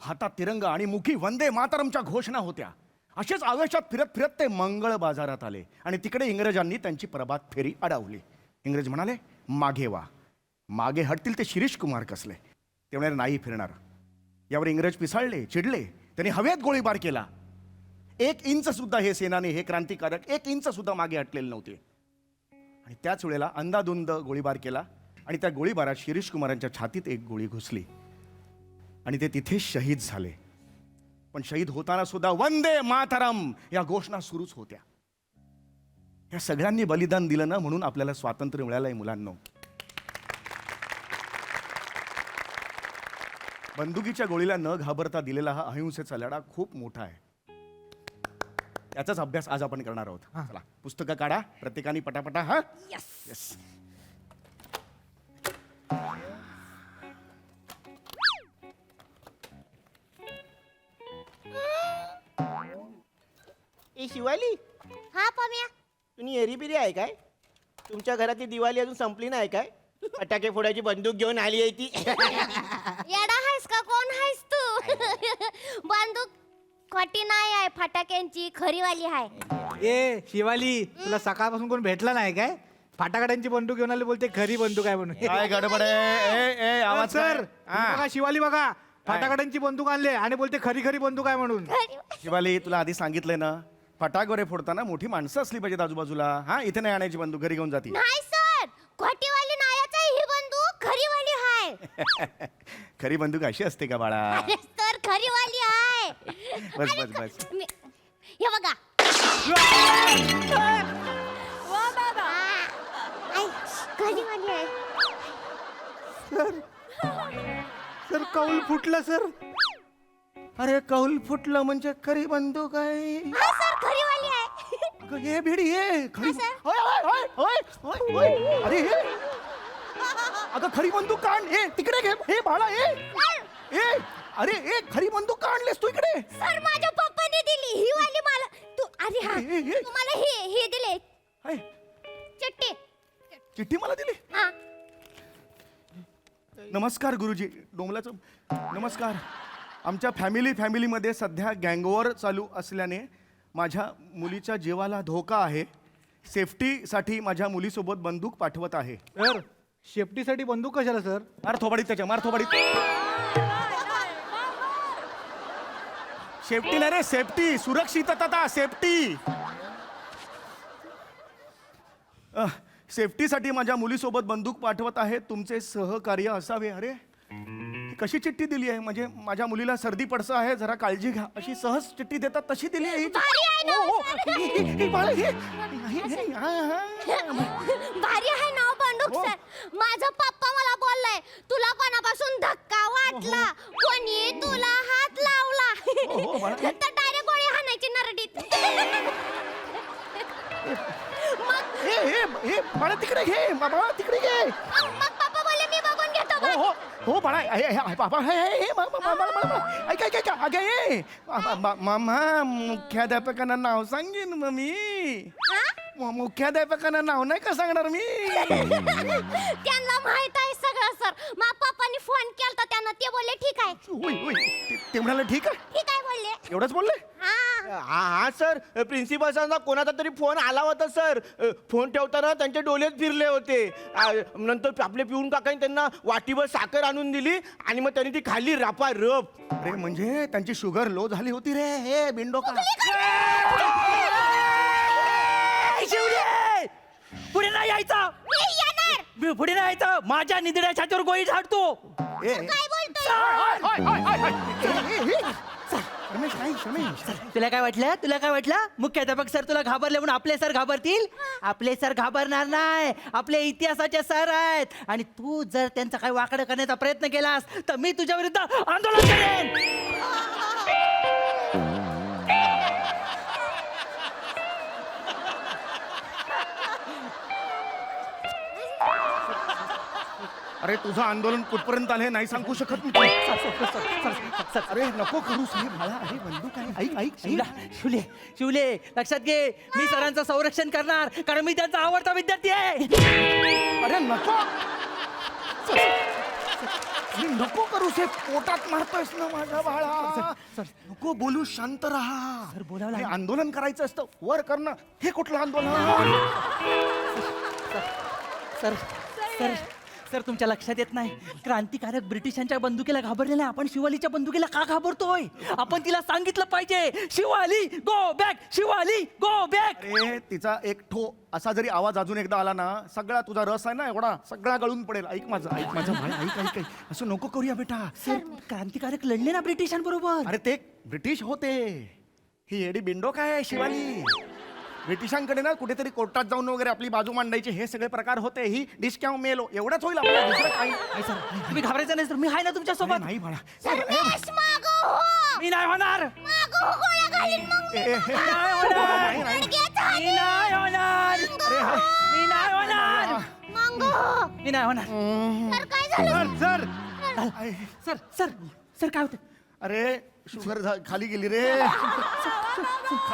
हातात तिरंगा आणि मुखी वंदे मातरमच्या घोषणा होत्या असेच आवेशात फिरत फिरत ते मंगळ बाजारात आले आणि तिकडे इंग्रजांनी त्यांची प्रभात फेरी अडवली इंग्रज म्हणाले मागे वा मागे हटतील ते शिरीष कुमार कसले ते म्हणाले नाही फिरणार यावर इंग्रज पिसाळले चिडले त्यांनी हवेत गोळीबार केला 1 इंच सुद्धा हे सेनानी हे क्रांतिकारक 1 इंच सुद्धा मागे हटलेले नव्हते आणि त्याच वेळेला अंदाधुंद गोळीबार केला आणि त्या गोळीबारात शिरीष कुमारांच्या छातीत एक गोळी घुसली आणि ते तिथे शहीद झाले पण शहीद होताना सुद्धा वंदे मातरम या घोषणा सुरूच होत्या या सगळ्यांनी बलिदान दिलं ना म्हणून आपल्याला स्वातंत्र्य मिळालंय मुलांनो बंदुकीच्या गोळीला न घाबरता दिलेला हा अहिंसेचा लढा खूप मोठा आहे याचाच अभ्यास आज आपण करणार आहोत चला पुस्तकं काढा प्रत्येकाने पटापटा हा येस ए शिवाली हा पम्या तुम्ही एरीबिरी आहे काय तुमच्या घरातली दिवाळी अजून संपली नाही काय फटाके फोडायची बंदूक घेऊन आली आहे ती येडा आहेस का कोण आहेस तू बंदूक खोटी नाही आहे फटाक्यांची खरीवाली आहे ए शिवाली तुला सकाळपासून कोण भेटला नाही काय फाटाकड्यांची बंदूक घेऊन आले बोलते खरी बंदूक आहे म्हणून काय गडबड आहे ए आवाज सर हा. बघा शिवाली बघा फाटाकड्यांची बंदूक आणले आणि बोलते खरी खरी बंदूक आहे म्हणून शिवाली तुला आधी सांगितलंय ना फटाके फोडताना मोठी माणसं असली पाहिजेत आजूबाजूला हा इथे नाही आणायची बंदूक घरी घेऊन जाती नाही सर खोटीवाली नाहीच आहे ही बंदूक खरीवाली आहे खरी बंदूक अशी असते का बाळा अरे सर खरीवाली आहे बस अरे बस बस हे बघा वा बाबा आई, खरीवाली आहे सर कौल फुटलं सर अरे कौल फुटलं म्हणजे खरी बंदूक आहे हा सर खरीवाली आहे अगं, हे भिडी ये खरी हा, सर. होय, होय, होय, होय, होय, होय. अरे हे अगं खरी बंदूक काढ हे तिकडे घे हे बाळा ए अरे ए खरी बंदूक का आणलेस तू इकडे सर माझ्या पप्पाने दिली ही वाली मला तू अरे हा हे. तुम्हाला ही दिले हाय, चिट्टी चिठ्ठी मला दिली हा नमस्कार गुरुजी डोंबलाचं नमस्कार आमच्या फॅमिलीमध्ये सध्या गँगवॉर चालू असल्याने माझ्या मुलीच्या जीवाला धोका आहे सेफ्टीसाठी माझ्या मुलीसोबत बंदूक पाठवत आहे सर शेफ्टीसाठी बंदूक कशाला सर मार थोबाडीत त्याच्या मार थोबाडीत सेफ्टी नाही रे सेफ्टी सुरक्षितता सेफ्टी सेफ्टीसाठी माझ्या मुलीसोबत बंदूक पाठवत आहे तुमचे सहकार्य असावे अरे ही कशी चिठ्ठी दिली आहे म्हणजे माझ्या मुलीला सर्दी पडसं आहे जरा काळजी घ्या अशी सहज चिठ्ठी देतात तशी दिली आहे ही भारी आहे ना, हो, हो. सर. ही बाळा, ही, हा, हा. भारी आहे ना बंदूक हो. सर माझा पप्पा मला बोललाय तुला कोणापासून धक्का वाटला कोणी तुला हात लावला हो, बाळा. तर डायरेक्ट गोळी हाणायची नरडीत हे बाळा तिकडे घे बाबा तिकडे घे मग पप्पा बोलले हो बाळा बाबा ऐक ऐक ऐक अगे मामा मुख्याध्यापकांना नाव सांगेन मग मी मुख्याध्यापकांना नाव नाही का सांगणार मी त्यांना माहित आहे सगळं सर मा पप्पांनी फोन केलता त्यांना ते बोलले ठीक आहे ते म्हणाले ठीक आहे ठीक आहे बोलले एवढंच बोलले हा हा सर प्रिन्सिपल सरांचा कोणाचा तरी फोन आला होता सर फोन ठेवताना त्यांचे डोलेच फिरले होते नंतर आपले पिऊन काकांनी त्यांना वाटीभर साखर आणून दिली आणि मग त्यांनी ती खाल्ली रपा रप अरे म्हणजे त्यांची शुगर लो झाली होती रे हे बिंडोका शिवले पुढे नाही यायचं मी येणार पुढे नाही यायचं माझ्या निधड्या छातीवर गोळी झाडतो ए, काय बोलतोय रमेश नाही रमेश तुला काय वाटलं मुख्याध्यापक सर तुला घाबरले म्हणून आपले सर घाबरतील आपले सर घाबरणार नाही आपले इतिहासाचे सर आहेत आणि तू जर त्यांचं काही वाकडं करण्याचा प्रयत्न केलास तर मी तुझ्या विरुद्ध आंदोलन करेन अरे तुझं आंदोलन कुठपर्यंत आले नाही सांगू शकत मी तुला. अरे नको करू साहेब मला अरे बंदूक आहे ऐक ऐक शिवले शिवले लक्षात घे मी सरांचं संरक्षण करणार कारण मी त्यांचा आवडता विद्यार्थी आहे अरे नको अरे नको करू से पोटात मारतोयस ना माझ्या बाळा नको बोलू शांत राहा सर, बोलावं हे लागेल. आंदोलन करायचं असतं वर करणं हे कुठलं आंदोलन सर सर सर तुमच्या लक्षात येत नाही क्रांतिकारक ब्रिटिशांच्या बंदुकीला घाबरलेला आपण शिवालीच्या बंदुकीला का घाबरतोय आपण तिला सांगितलं पाहिजे Shivali go back Shivali go back अरे तिचा एक ठो असा जरी आवाज अजून एकदा आला ना सगळा तुझा रस आहे ना एवढा सगळा गळून पडेल ऐक माझं बाळ ऐक ऐक ऐक असं नको करूया बेटा सर क्रांतिकारक लढले ना ब्रिटिशांबरोबर अरे ते ब्रिटिश होते ही एडी बिंडो काय आहे शिवाली ब्रिटिशांकडे ना कुठेतरी कोर्टात जाऊन वगैरे आपली बाजू मांडायची हे सगळे प्रकार होते ही डिस्काऊ मेलो एवढंच होईल आपल्याला दुसरं काही नाही सर तुम्ही घाबरायचं नाही सर मी आहे ना तुमच्या अरे सोबत नाही बाळा रमेश मागो हो मी नाही होणार मागो गोळ्या घालीन मग मी. नाही होणार नाही, नाही. घे मी नाही होणार मी नाही होणार मांगो मी नाही होणार तर काय झालं सर सर सर सर काय होतं अरे शुगर खाली गेली रे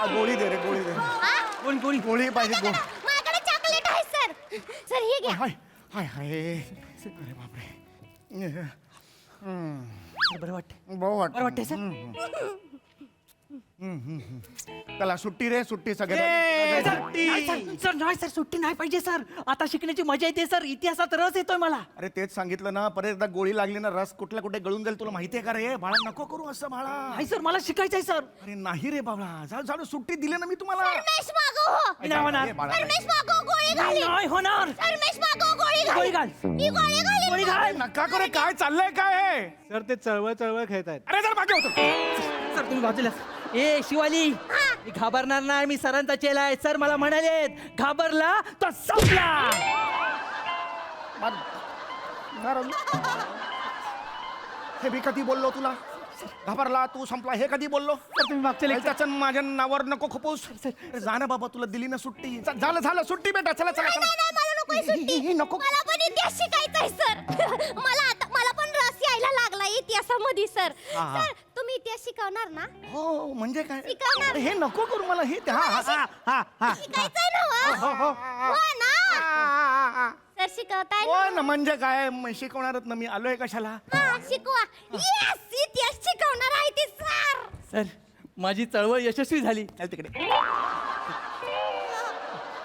गोळी दे रे गोळी दे कोण कोणी गोळी पाहिजे गोळी माझ्याकडे चॉकलेट आहे सर सर हे घ्या हाय हाय हाय अरे बापरे बरं वाटतं भाऊ बरं वाटतंय सर चला सुट्टी रे सुट्टी ए, सगळ्या सर, नाही, सर नाही सर सुट्टी नाही पाहिजे सर आता शिकण्याची मजा येते सर इतिहासात रस येतोय मला अरे तेच सांगितलं ना परत एकदा गोळी लागली ना रस कुठल्या कुठे गळून जाईल तुला माहितीये का रे बाळा नको करू असं बाळा नाही सर मला शिकायचंय सर अरे नाही रे बाबा झालं सुट्टी दिली ना मी तुम्हाला रमेश मागो हो मी नाही होणार ए, बाळा, रमेश मागो गोळी मी घालीन नाही होणार रमेश मागो गोळी गोळी घालीन घाल मी गोळी घालीन गोळी घाल नका करे काय चाललंय काय हे? सर ते चळवळ खेळत आहेत अरे जर मागे होतं सर तुम्ही बाजूला ए शिवाली मी घाबरणार नाही मी सरांचा चेला आहे सर मला म्हणाले घाबरला तर संपला हे मी कधी बोललो तुला घाबरला तू संपला हे कधी बोललो तुम्ही मागच्या lecture- त्याचं माझ्या नावावर नको खपोस अरे जा ना बाबा तुला दिली ना सुट्टी झालं झालं सुट्टी बेटा चला चला नाही, नाही, मला नको ही सुट्टी. ही नको मला पण इतिहास शिकायचा आहे सर मला पण रस यायला लागला इतिहासामध्ये सर हा. सर तुम्ही इतिहास शिकवणार ना हो म्हणजे काय शिकवणार. अरे, हे नको करू मला हे हा शिकायचंय ना हो? हो ना सर शिकवताय हो ना? ना म्हणजे काय शिकवणारच ना मी आलोय कशाला हा शिकवा येस इतिहास शिकवणार आहे ते सर सर माझी चळवळ यशस्वी झाली चल तिकडे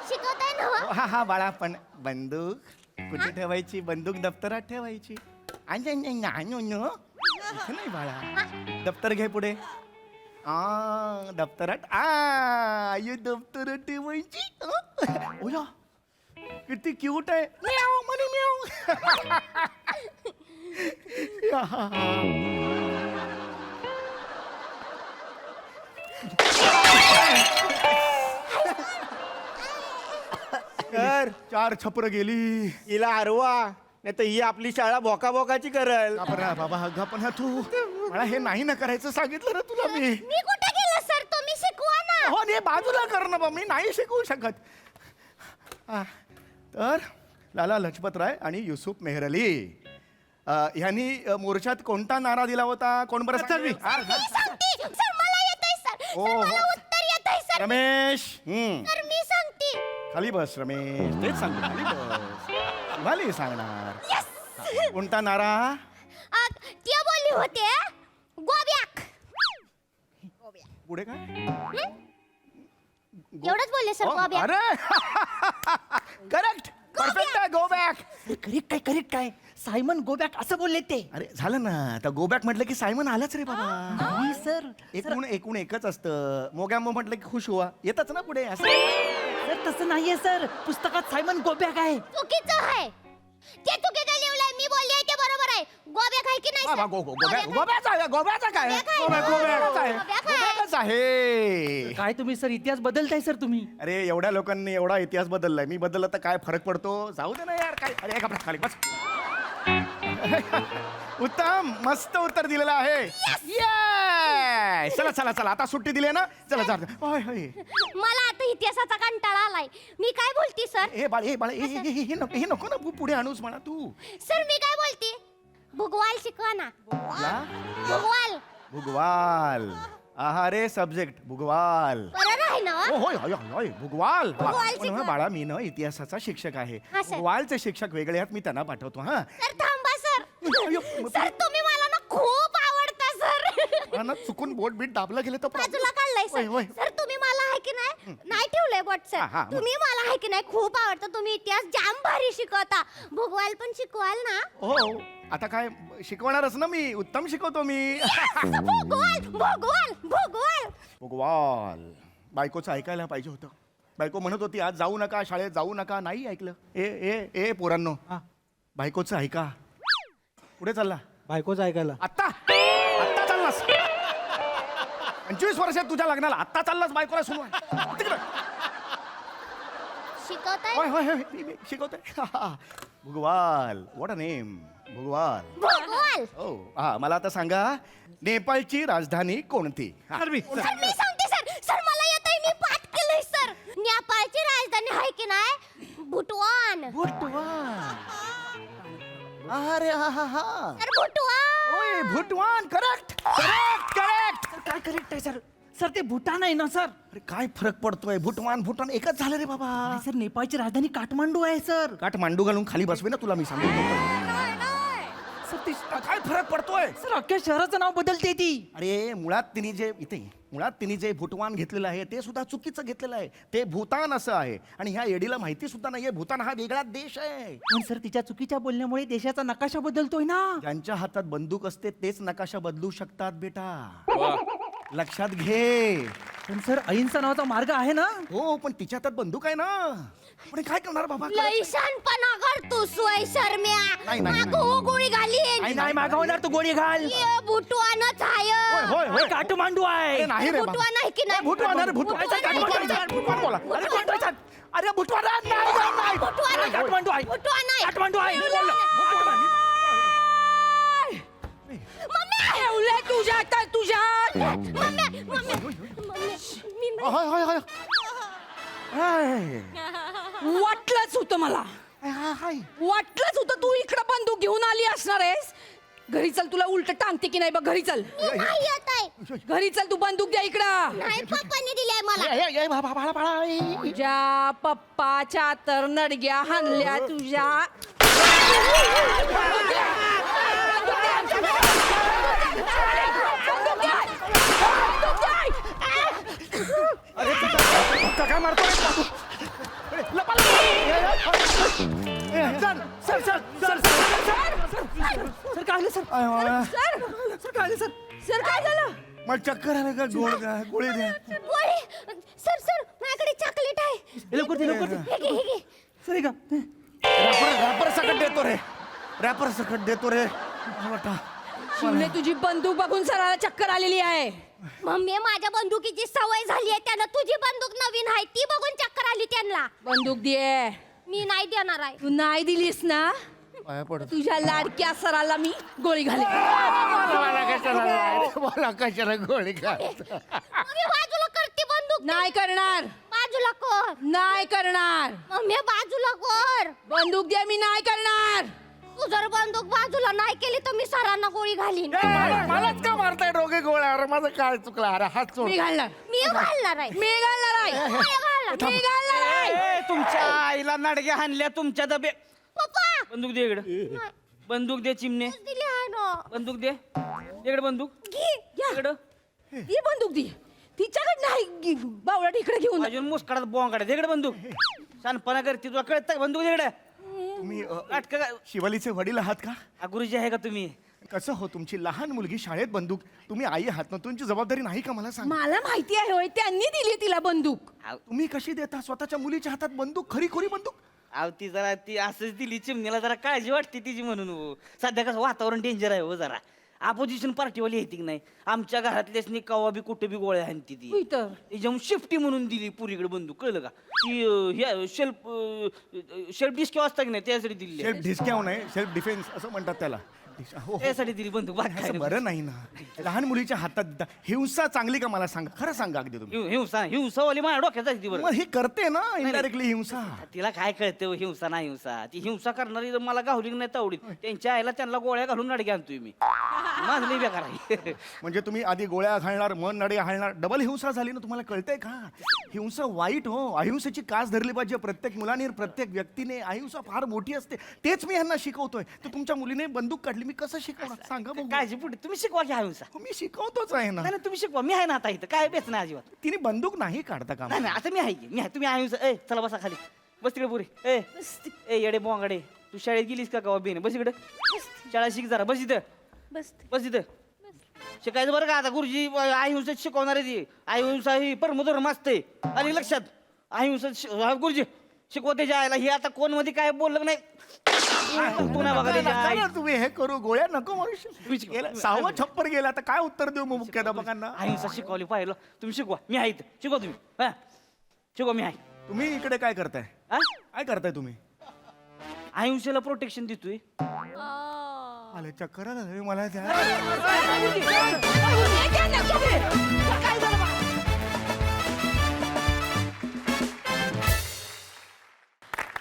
शिकवताय ना हो? हा बाळा पण बंदूक कुठे ठेवायची बंदूक दप्तरात ठेवायची इथे नाही बाळा दप्तर घे पुढे दप्तरात ये दप्तरात ठेवायची ओया किती क्यूट आहे म्याव म्हणे म्याव कर चार छपर गेली हिला आरवा नाही तर ही आपली शाळा बोकाबोकाची करल बाबा हग्गा पण तू मला हे नाही ना करायचं सांगितलं ना तुला मी मी कुठे गेलो सर तुम्ही शिकवा ना हो नाही बाजूला कर ना बा मी नाही शिकवू शकत तर लाला लजपत राय आणि युसुफ मेहर अली ह्यांनी मोर्चात कोणता नारा दिला होता? कोण बरं सांगेल? मी सांगते सर, मला येतंय सर. ओ, सर, हो. मला उत्तर येतंय सर. रमेश सर मी सांगते. खाली बस रमेश, तेच सांगतो खाली बस. तुम्हाला सांगणार कोणता नारा? ते बोलले होते गोब्याक. पुढे काय? एवढंच बोलले सर, गोब्याक. अरे करेक्ट, परफेक्ट आहे. Go back. करेक्ट काय सायमन गो बॅक असं बोलले ते. अरे झालं ना, आता गो बॅक म्हटलं की सायमन आलाच रे बाबा. नाही सर, एकूण एकच असतं. मोग्या मो म्हटलं की खुश हुआ, येतच ना पुढे असं. सर तसं नाहीये सर, पुस्तकात सायमन गो बॅक आहे. चुकीचं आहे. ते चुकीचं लिहिलंय. मी बोलले ते बरोबर आहे. गोब्याक आहे की नाही बाबा, सर? गोब्याचा काय? गोब्याक आहे. गोब्याच आहे. काय तुम्ही सर इतिहास बदलताय सर तुम्ही. अरे एवढ्या लोकांनी एवढा इतिहास बदललाय, मी बदलला तर काय फरक पडतो? जाऊ दे ना यार. काय अरे एका खाली बस. उत्तम, मस्त उत्तर दिलेलं आहे. Yes! चला चला चला, आता सुट्टी दिली ना, चला जा. होय होय. मला आता इतिहासाचा कंटाळा आलाय. मी काय बोलती सर? हे बाळ हे नको ना, पुढे आणूच म्हणा तू. सर मी काय बोलती? भूगोल शिकवा ना. भूगोल. भुगवाल. रे सब्जेक्ट भुगवाल. बरोबर आहे ना? होय होय होय भुगवाल. भुगवाल पण शिकवा. बाळा, मी ना इतिहासाचा शिक्षक आहे. हा, सर. भुगवालचे शिक्षक वेगळे आहेत, मी त्यांना पाठवतो. हा सर थांबा सर. सर तुम्ही मला ना खूप आवडता सर. मला ना चुकून बोट बीट दाबलं गेलं तर बाजूला काढलाय होय, सर. होय. सर तुम्ही मला आहे की नाही, नाही ठेवलंय बोट हा, हा, सर. तुम्ही मला आहे की नाही खूप आवडतं. तुम्ही इतिहास जाम भारी शिकवता. भूगोल पण शिकवाल ना? हो. आता काय शिकवणारच ना मी, उत्तम शिकवतो मी. भूगोल भूगोल भूगोल. भुगवाल. बायकोचं ऐकायला पाहिजे होतं. बायको म्हणत होती आज जाऊ नका, शाळेत जाऊ नका, नाही ऐकलं. ए ए ए पोरांनो, बायकोचं ऐका. पुढे चालला. बायकोच ऐकायला. आत्ता चाललास. 25 वर्षात तुझ्या लग्नाला आत्ता चाललास, बायकोला सुरू आहे. तिकडं. शिकवताय? होय होय होय, मी शिकवतोय. भुगवाल, व्हॉट अ नेम. भुगवाल. भूगोल. हो हा, मला आता सांगा, नेपाळची राजधानी कोणती? हा. सर मी सांगते सर. सर मला येतंय. मी पाठ केलंय सर. नेपाळची राजधानी आहे की नाही? बुटवान. अरे हा हा हा. सर बुटवान. ओय भूटवान. Correct correct correct. काय करेक्ट आहे सर? सर ते भूटान आहे ना सर. अरे काय फरक पडतोय? भूटवान भूटान एकच झालं रे बाबा. नाही सर, नेपाळची राजधानी काठमांडू आहे सर. काठमांडू घालून खाली बसवे ना तुला, मी सांगतो. सर ती काय फरक पडतोय? सर अख्ख्या शहराचं नाव बदलते ती. अरे मुळात तिने जे भूटवान घेतलेलं आहे ते सुद्धा चुकीचं घेतलेलं आहे. ते भूतान असं आहे. आणि ह्या एडीला माहिती सुद्धा नाहीये भूतान हा वेगळा देश आहे. पण सर तिच्या चुकीच्या बोलण्यामुळे देशाचा नकाशा बदलतोय ना. ज्यांच्या हातात बंदूक असते तेच नकाशा बदलू शकतात बेटा, वा. लक्षात घे. पण सर अहिंसा नावाचा मार्ग आहे ना. हो पण तिच्या हातात बंदूक आहे ना. पण काय करणार बाबा? लई शहाणपणा करतो सोय शर्म्या. नाही, नाही, मागं गोळी घाली. नाही मागवणार तू गोळी घाल. बुटवानच आहे. होय होय. काठमांडू आहे. अरे नाही रे बाबा. बुटवान आहे की नाही? भूटवान. अरे भूटवान. भूटवान बोला. अरे भूटवान नाही. बुटवान आहे. काठमांडू आहे. बुटवान आहे. काठमांडू आहे. मम्मी ठेवलंय तुझ्या आता तुझ्या. मम्मी मी होय होय होय. हाय. वाटलंच होतं मला. हाय. वाटलंच होतं तू इकडं बंदूक घेऊन आली असणार आहेस. घरी चल, तुला उलट टांगते की नाही बघ. घरी चल, नाही येत आहे. घरी चल. तू बंदूक द्या इकडं. नाही पप्पांनी दिलाय मला. बाळा. तुझ्या पप्पाच्या तर नडग्या हाणल्या तुझ्या. अरे काय मारतोय? सर सर सर सर काय आलं सर? सर काय आलं सर? सर काय झालं? मला चक्कर आलं का? गोळी द्या. गोळी. सर माझ्याकडे चॉकलेट आहे. लवकर दे लवकर दे. हे घे. सर हे का? रॅपर सकट देतो रे. रॅपर सकट देतो रे. शिवने तुझी बंदूक बघून सराला चक्कर आलेली आहे. मम्मी माझ्या बंदुकीची सवय झाली आहे. त्यानं तुझी बंदूक नवीन आहे ती बघून चक्कर आली त्यांना. बंदूक दे. मी नाही देणार आहे. तू नाही दिलीस ना, तुझ्या लाडक्या सराला मी गोळी घाले. मला कशाला गोळी घाल? मम्मी बाजूला करते बंदूक. नाही करणार. बाजूला कर. नाही करणार. मम्मी बाजूला कर. बंदूक दे. मी नाही करणार. तू जर बंदूक बाजूला नाही केली तर मी सरांना गोळी घालीन मलाच का मारताय दोघे गोळ्या? अरे माझं काय चुकलं? अरे हात सोड. मी घालणार मी घालणार आहे मी घालणार आहे मी घालणार आहे ए, तुमच्या आईला नाडग्या हाणल्या तुमच्या डबे. पप्पा बंदूक दे इकडं. बंदूक दे चिमणे. दिली आहे ना बंदूक दे इकडे बंदूक घे या इकडं. ही बंदूक दे तिच्याकडे नाही बावळा इकडे घेऊन अजून मुस्कडात बॉंग काढा इकडे बंदूक. शानपणा करते तुला कळत बंदूक दे इकडे. तुम्ही नाटक शिवालीचे वडील आहात का? गुरुजी आहे का तुम्ही? कसं हो, तुमची लहान मुलगी शाळेत बंदूक, तुम्ही आई आहात ना, तुमची जबाबदारी नाही का मला सांगा? मला माहिती आहे होय त्यांनी दिली तिला बंदूक तुम्ही कशी देता स्वतःच्या मुलीच्या हातात बंदूक? खरी खोरी बंदूक? अहो ती जरा ती असंच दिली चिमणीला जरा काळजी वाटते तिची म्हणून हो. सध्या कसं वातावरण डेंजर आहे हो जरा. अपोजिशन पार्टीवाली येते की नाही आमच्या घरातल्याच कवा बी कुठे बी गोळ्या हाणती ती. होय तर. त्याच्यामुळे शिफ्टी म्हणून दिली पुरीकडे बंदूक कळलं का? ती शेल्फ डिस्क असता की नाही त्यासाठी दिली सेल्फ डिस्काउंट नाही, सेल्फ डिफेन्स असं म्हणतात त्याला. हो, हो. त्यासाठी दिली बंदूक बाकी काय असं नाही. बरं नाही ना. लहान मुलीच्या हातात देता. हिंसा चांगली का मला सांगा? खरं सांगा अगदी तुम्ही. हिंसावाली माझ्या डोक्यात जायची ती बरं. मग ही करते ना इनडायरेक्टली हिंसा. तिला काय कळते हो, हिंसा नाही हिंसा. ती हिंसा करणारी जर मला गावली नाही तावडीत त्यांच्या आईला त्यांना गोळ्या घालून नडगे आणतोय मी. माझं लई बेकार आहे. म्हणजे तुम्ही आधी गोळ्या घालणार, मन नडे घालणार, डबल हिंसा झाली ना. तुम्हाला कळतंय का? हिंसा वाईट हो. अहिंसेची कास धरली पाहिजे प्रत्येक मुलाने, प्रत्येक व्यक्तीने. अहिंसा फार मोठी असते. तेच मी यांना शिकवतोय. तर तुमच्या मुलीने बंदूक काढली, मी कसं शिकवणार सांगा बघू. काळजी पुढे तुम्ही शिकवा की हिंसा. हो, मी शिकवतोच आहे ना. नाही नाही, तुम्ही शिकवा. मी आहे ना आता इथं काय बेच नाही अजिबात. तिने बंदूक नाही काढता का? नाही नाही आता मी आहे की. मी आहे. तुम्ही आहे हिंसा. ए चला बसा खाली. बस तिकडे पुरे. ए येडे बोंगाडे तू शाळेत गेलीस का बेने? बस इकडे. शाळा शिक जरा. बस इथं. बस इथं. शिकायचं बरं का आता गुरुजी अहिंसा शिकवणार आहे ती. अहिंसा ही परमधर्म असते आणि लक्षात. अहिंसा गुरुजी शिकवा त्याच्या आईला. ही आता कोण मध्ये काय बोललं नाही तू नाही बघा त्याच्या आई. नका ना तुम्ही हे करू. गोळ्या नको मारू. शिकवा. गेला, 6वं छप्पर गेला. आता काय उत्तर देऊ मग मुख्याध्यापकांना? अहिंसा शिकवली पाहिलं. तुम्ही शिकवा. मी आहे इथं. शिकवा तुम्ही. हा शिकवा. मी आहे. तुम्ही इकडे काय करताय? हा काय करताय तुम्ही? अहिंसेला प्रोटेक्शन देतोय. आले चक्कर आलं रे मला त्या.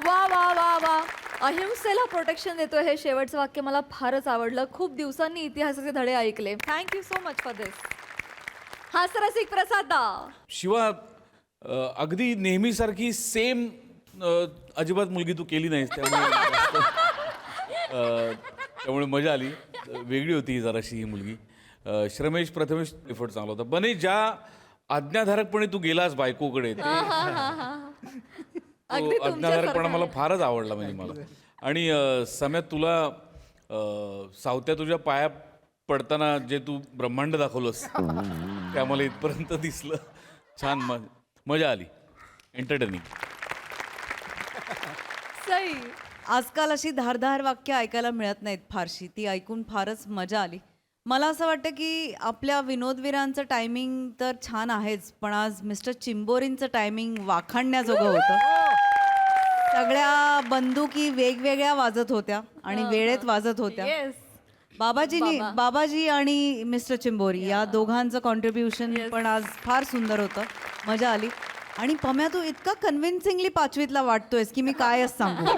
वा वा वा वा अहिंसेला प्रोटेक्शन देतोय हे शेवटचं वाक्य मला फारच आवडलं. खूप दिवसांनी इतिहासाचे धडे ऐकले. थँक्यू सो मच फॉर दिस. हास्यरसिक प्रसादा. शिवा अगदी नेहमीसारखी सेम अजिबात मुलगी तू केली नाहीस त्यामुळे मजा आली. वेगळी होती ही जराशी ही मुलगी. श्रमेश प्रथमेश एफर्ट चांगला होता. बने ज्या आज्ञाधारकपणे तू गेलास बायकोकडे तो आज्ञाधारकपणा मला फारच आवडला म्हणजे मला. आणि सम्यात तुला सावत्या तुझ्या पाया पडताना जे तू ब्रह्मांड दाखवलंस ते आम्हाला इथपर्यंत दिसलं. छान मजा आली. एंटरटेनिंग. सई. आजकाल अशी धारधार वाक्य ऐकायला मिळत नाहीत फारशी. ती ऐकून फारच मजा आली. मला असं वाटतं की आपल्या विनोदवीरांचं टायमिंग तर छान आहेच, पण आज मिस्टर चिंबोरींचं टायमिंग वाखाणण्याजोगं होतं. सगळ्या बंदुकी वेगवेगळ्या वाजत होत्या आणि वेळेत वाजत होत्या. येस. बाबाजी आणि मिस्टर चिंबोरी या दोघांचं कॉन्ट्रीब्युशन पण आज फार सुंदर होतं. मजा आली. आणि पम्या तू इतका कन्व्हिन्सिंगली 5वीतला वाटतोयस की मी कायच सांगू.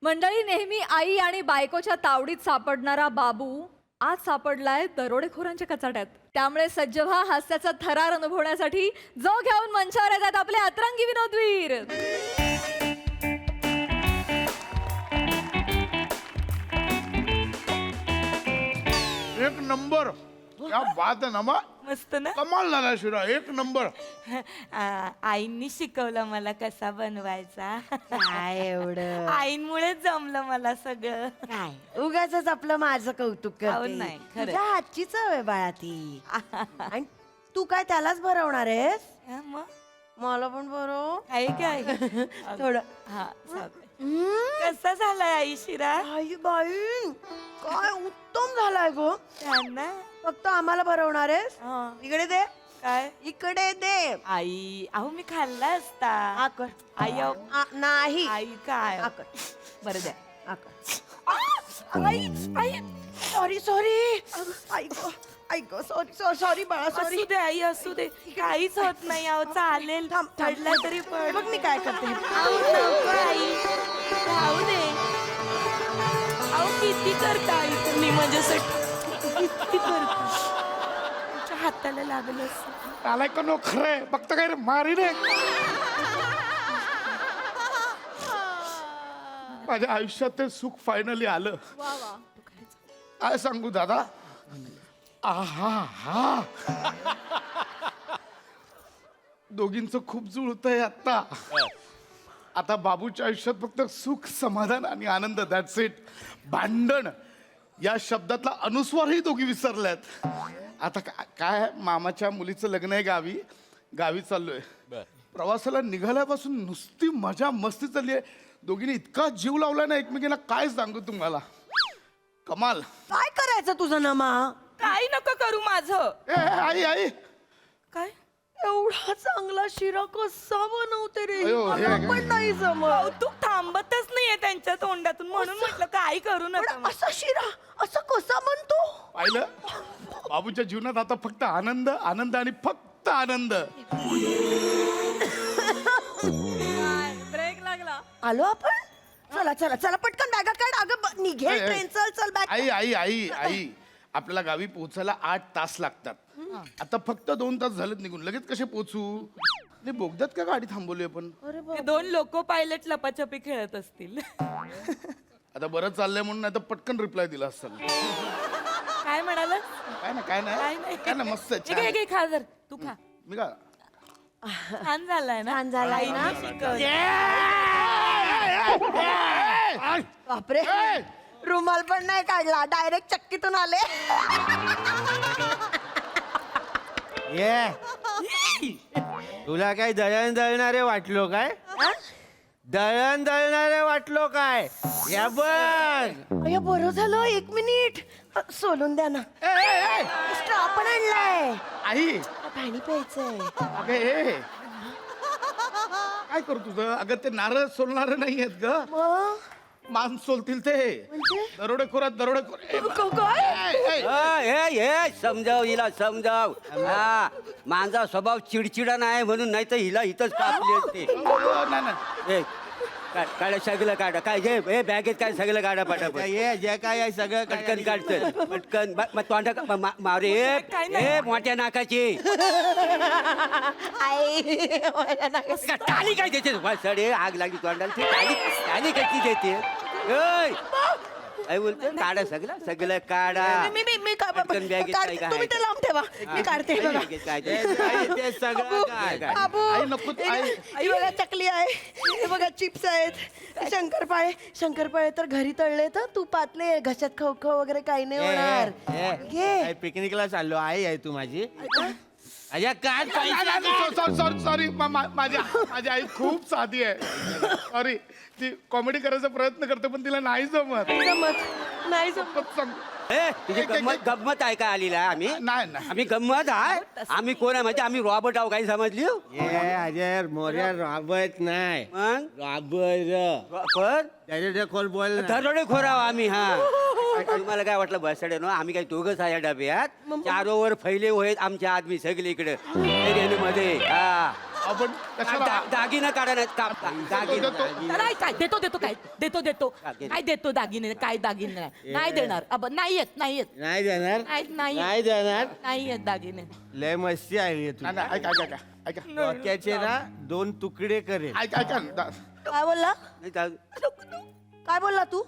मंडळी, नेहमी आई आणि बायकोच्या तावडीत सापडणारा बाबू आज सापडलाय दरोडेखोरांच्या कचाट्यात. त्यामुळे सज्ज व्हा हास्याचा थरार अनुभवण्यासाठी जो घेऊन मंचावर येतात आपले अतरंगी विनोदवीर. एक नंबर. क्या बात आहे ना मा. मस्त ना. कमाल झाला शिरा. एक नंबर. आईंनी शिकवलं मला कसा बनवायचा. काय एवढं आईंमुळेच जमलं मला सगळं. काय उगाच आपलं माझं कौतुक करते. नाही तुझ्या हातची चव आहे बाळा ती. आणि तू काय त्यालाच भरवणार आहेस? मला पण भरव. आहे काय थोडं. हा कसा झालाय आई शिरा? आई बाई काय उत्तम झालाय गो. फक्त आम्हाला भरवणार आहेस? इकडे दे. काय इकडे दे. आई अहो मी खाल्ला असता. आकर. आई नाही. आई काय आकर. बरं द्या आकर. आई आई सॉरी सॉरी. आई ऐक सॉरी सॉरी बाळा सॉरी. असू दे आई असू दे काहीच होत नाही अहो चालेल पडलं तरी पड बघ मी काय करते. अहो नको आई राहू दे अहो किती करता आई तुम्ही माझ्यासाठी किती करता तुमच्या हाताला लागलं असं. आलाय का नो खरंय फक्त काय रे मारी रे माझ्या आयुष्यात ते सुख फायनली आलं. काय सांगू दादा आहा हा दोघींचं खूप जुळतंय आता बाबूच्या आयुष्यात फक्त सुख समाधान आणि आनंद दॅट्स इट. भांडण या शब्दातला अनुस्वारही दोघी विसरल्यात. आता काय मामाच्या मुलीचं लग्न आहे गावी चाललोय. प्रवासाला निघाल्यापासून नुसती मजा मस्ती चालली आहे. दोघींनी इतका जीव लावला ना एकमेकींना काय सांगू तुम्हाला. कमाल. काय करायचं तुझं नमा. काही नको करू माझं. आई आई काय एवढा चांगला शिरा कसा बनवते रे. अयो, हे मला काय? पण नाही जमत. कौतुक थांबतच नाहीये त्यांच्या तोंडातून म्हणून म्हटलं काही करू नका पण असा शिरा असा कसा बनतो. पाहिलं बाबूच्या जीवनात आता फक्त आनंद आनंद आणि फक्त आनंद. ब्रेक लागला. आलो आपण. चला चला चला पटकन बॅगा काढ. अगं निघेल ए, ए. ट्रेन. चल चल बॅग. आई आई आई आई आपल्याला गावी पोहोचायला 8 तास लागतात. आता फक्त 2 तास झालेत निघून लगेच कसे पोहोचू. नाही बोगद्यात का गाडी थांबवली आपण. ते 2 लोको पायलट लपाछपी खेळत असतील. आता बरं चाललंय म्हणून आता पटकन रिप्लाय दिला असतं. काय म्हणाल काय ना काय नाही काय ना मस्त आहे, छान. घे खा जर तू खा मी का छान झालाय ना छान झालाय ना. बापरे रुमाल पण नाही काढला. डायरेक्ट चक्कीतून आले. ये तुला काय दळण दळणारे वाटलो काय. दळण दळणारे वाटलो काय. या बघ अय बरं झालं. 1 मिनिट सोलून द्या ना. एक्स्ट्रा पण आणलाय. आई पाणी प्यायचंय. अगं ए काय करू तुझं. अगं ते नारळ सोलणार नाही आहेत ग. मग मान सोलतील ते दरोडेखोरात समजाव हिला समजाव. हा माझा स्वभाव चिडचिडा नाही म्हणून नाही तर हिला इथंच कापली असते. ए, काढा सगळं काढा. काय घे हे बॅगेत काय सगळं काढा पटापट. ये जे काय आहे सगळं पटकन काढतं पटकन. तोंडा मारे हे मोठ्या नाकाची आई मला नका. टाली काय देते सडे आग लागली तोंडाला. ती टाली कशी देते. काय बोलतो काढा सगळं काढा. मी काय पटकन बॅगेत काय काय तुम्ही ते लांब ठेवा. मी काढते बघा. ते सगळं काय बाबू आई नको ही बघा चकली आहे. हे बघा चिप्स आहेत. शंकरपाळे तर घरी तळले तर तुपातले. घशात खव वगैरे काही नाही होणार. घे. पिकनिकला चाललो. आई आहे तू माझी. अरे काय सॉरी माझी आई खूप साधी आहे. सॉरी ती कॉमेडी करायचा प्रयत्न करते पण तिला नाही जमत. नाही तुझी गंमत आहे का आलेला आम्ही. नाही आम्ही गंमत आहे. आम्ही कोण आहे म्हणजे आम्ही रॉबर्ट आहो काही समजली. अजय मोर्या रॉबर्ट नाही मग रॉबर बोल दरोडे खोराव आम्ही. हा तुम्हाला काय वाटलं बसडे ना आम्ही काही दोघंच आहे या डब्यात. 4 ओव्हर फैले होत आमच्या आदमी सगळे इकडे रेल्वेमध्ये. हा आपण कशाला दागिना काढा दागिना काय काय देतो काय देतो दागिने काय दागिने नाही देणार. नाही येत नाही देणार नाही देणार. नाही येत दागिने. लय मस्ती आली तू. ऐका डोक्याचे ना 2 तुकडे करेल. ऐका काय बोलला. काय बोलला तू.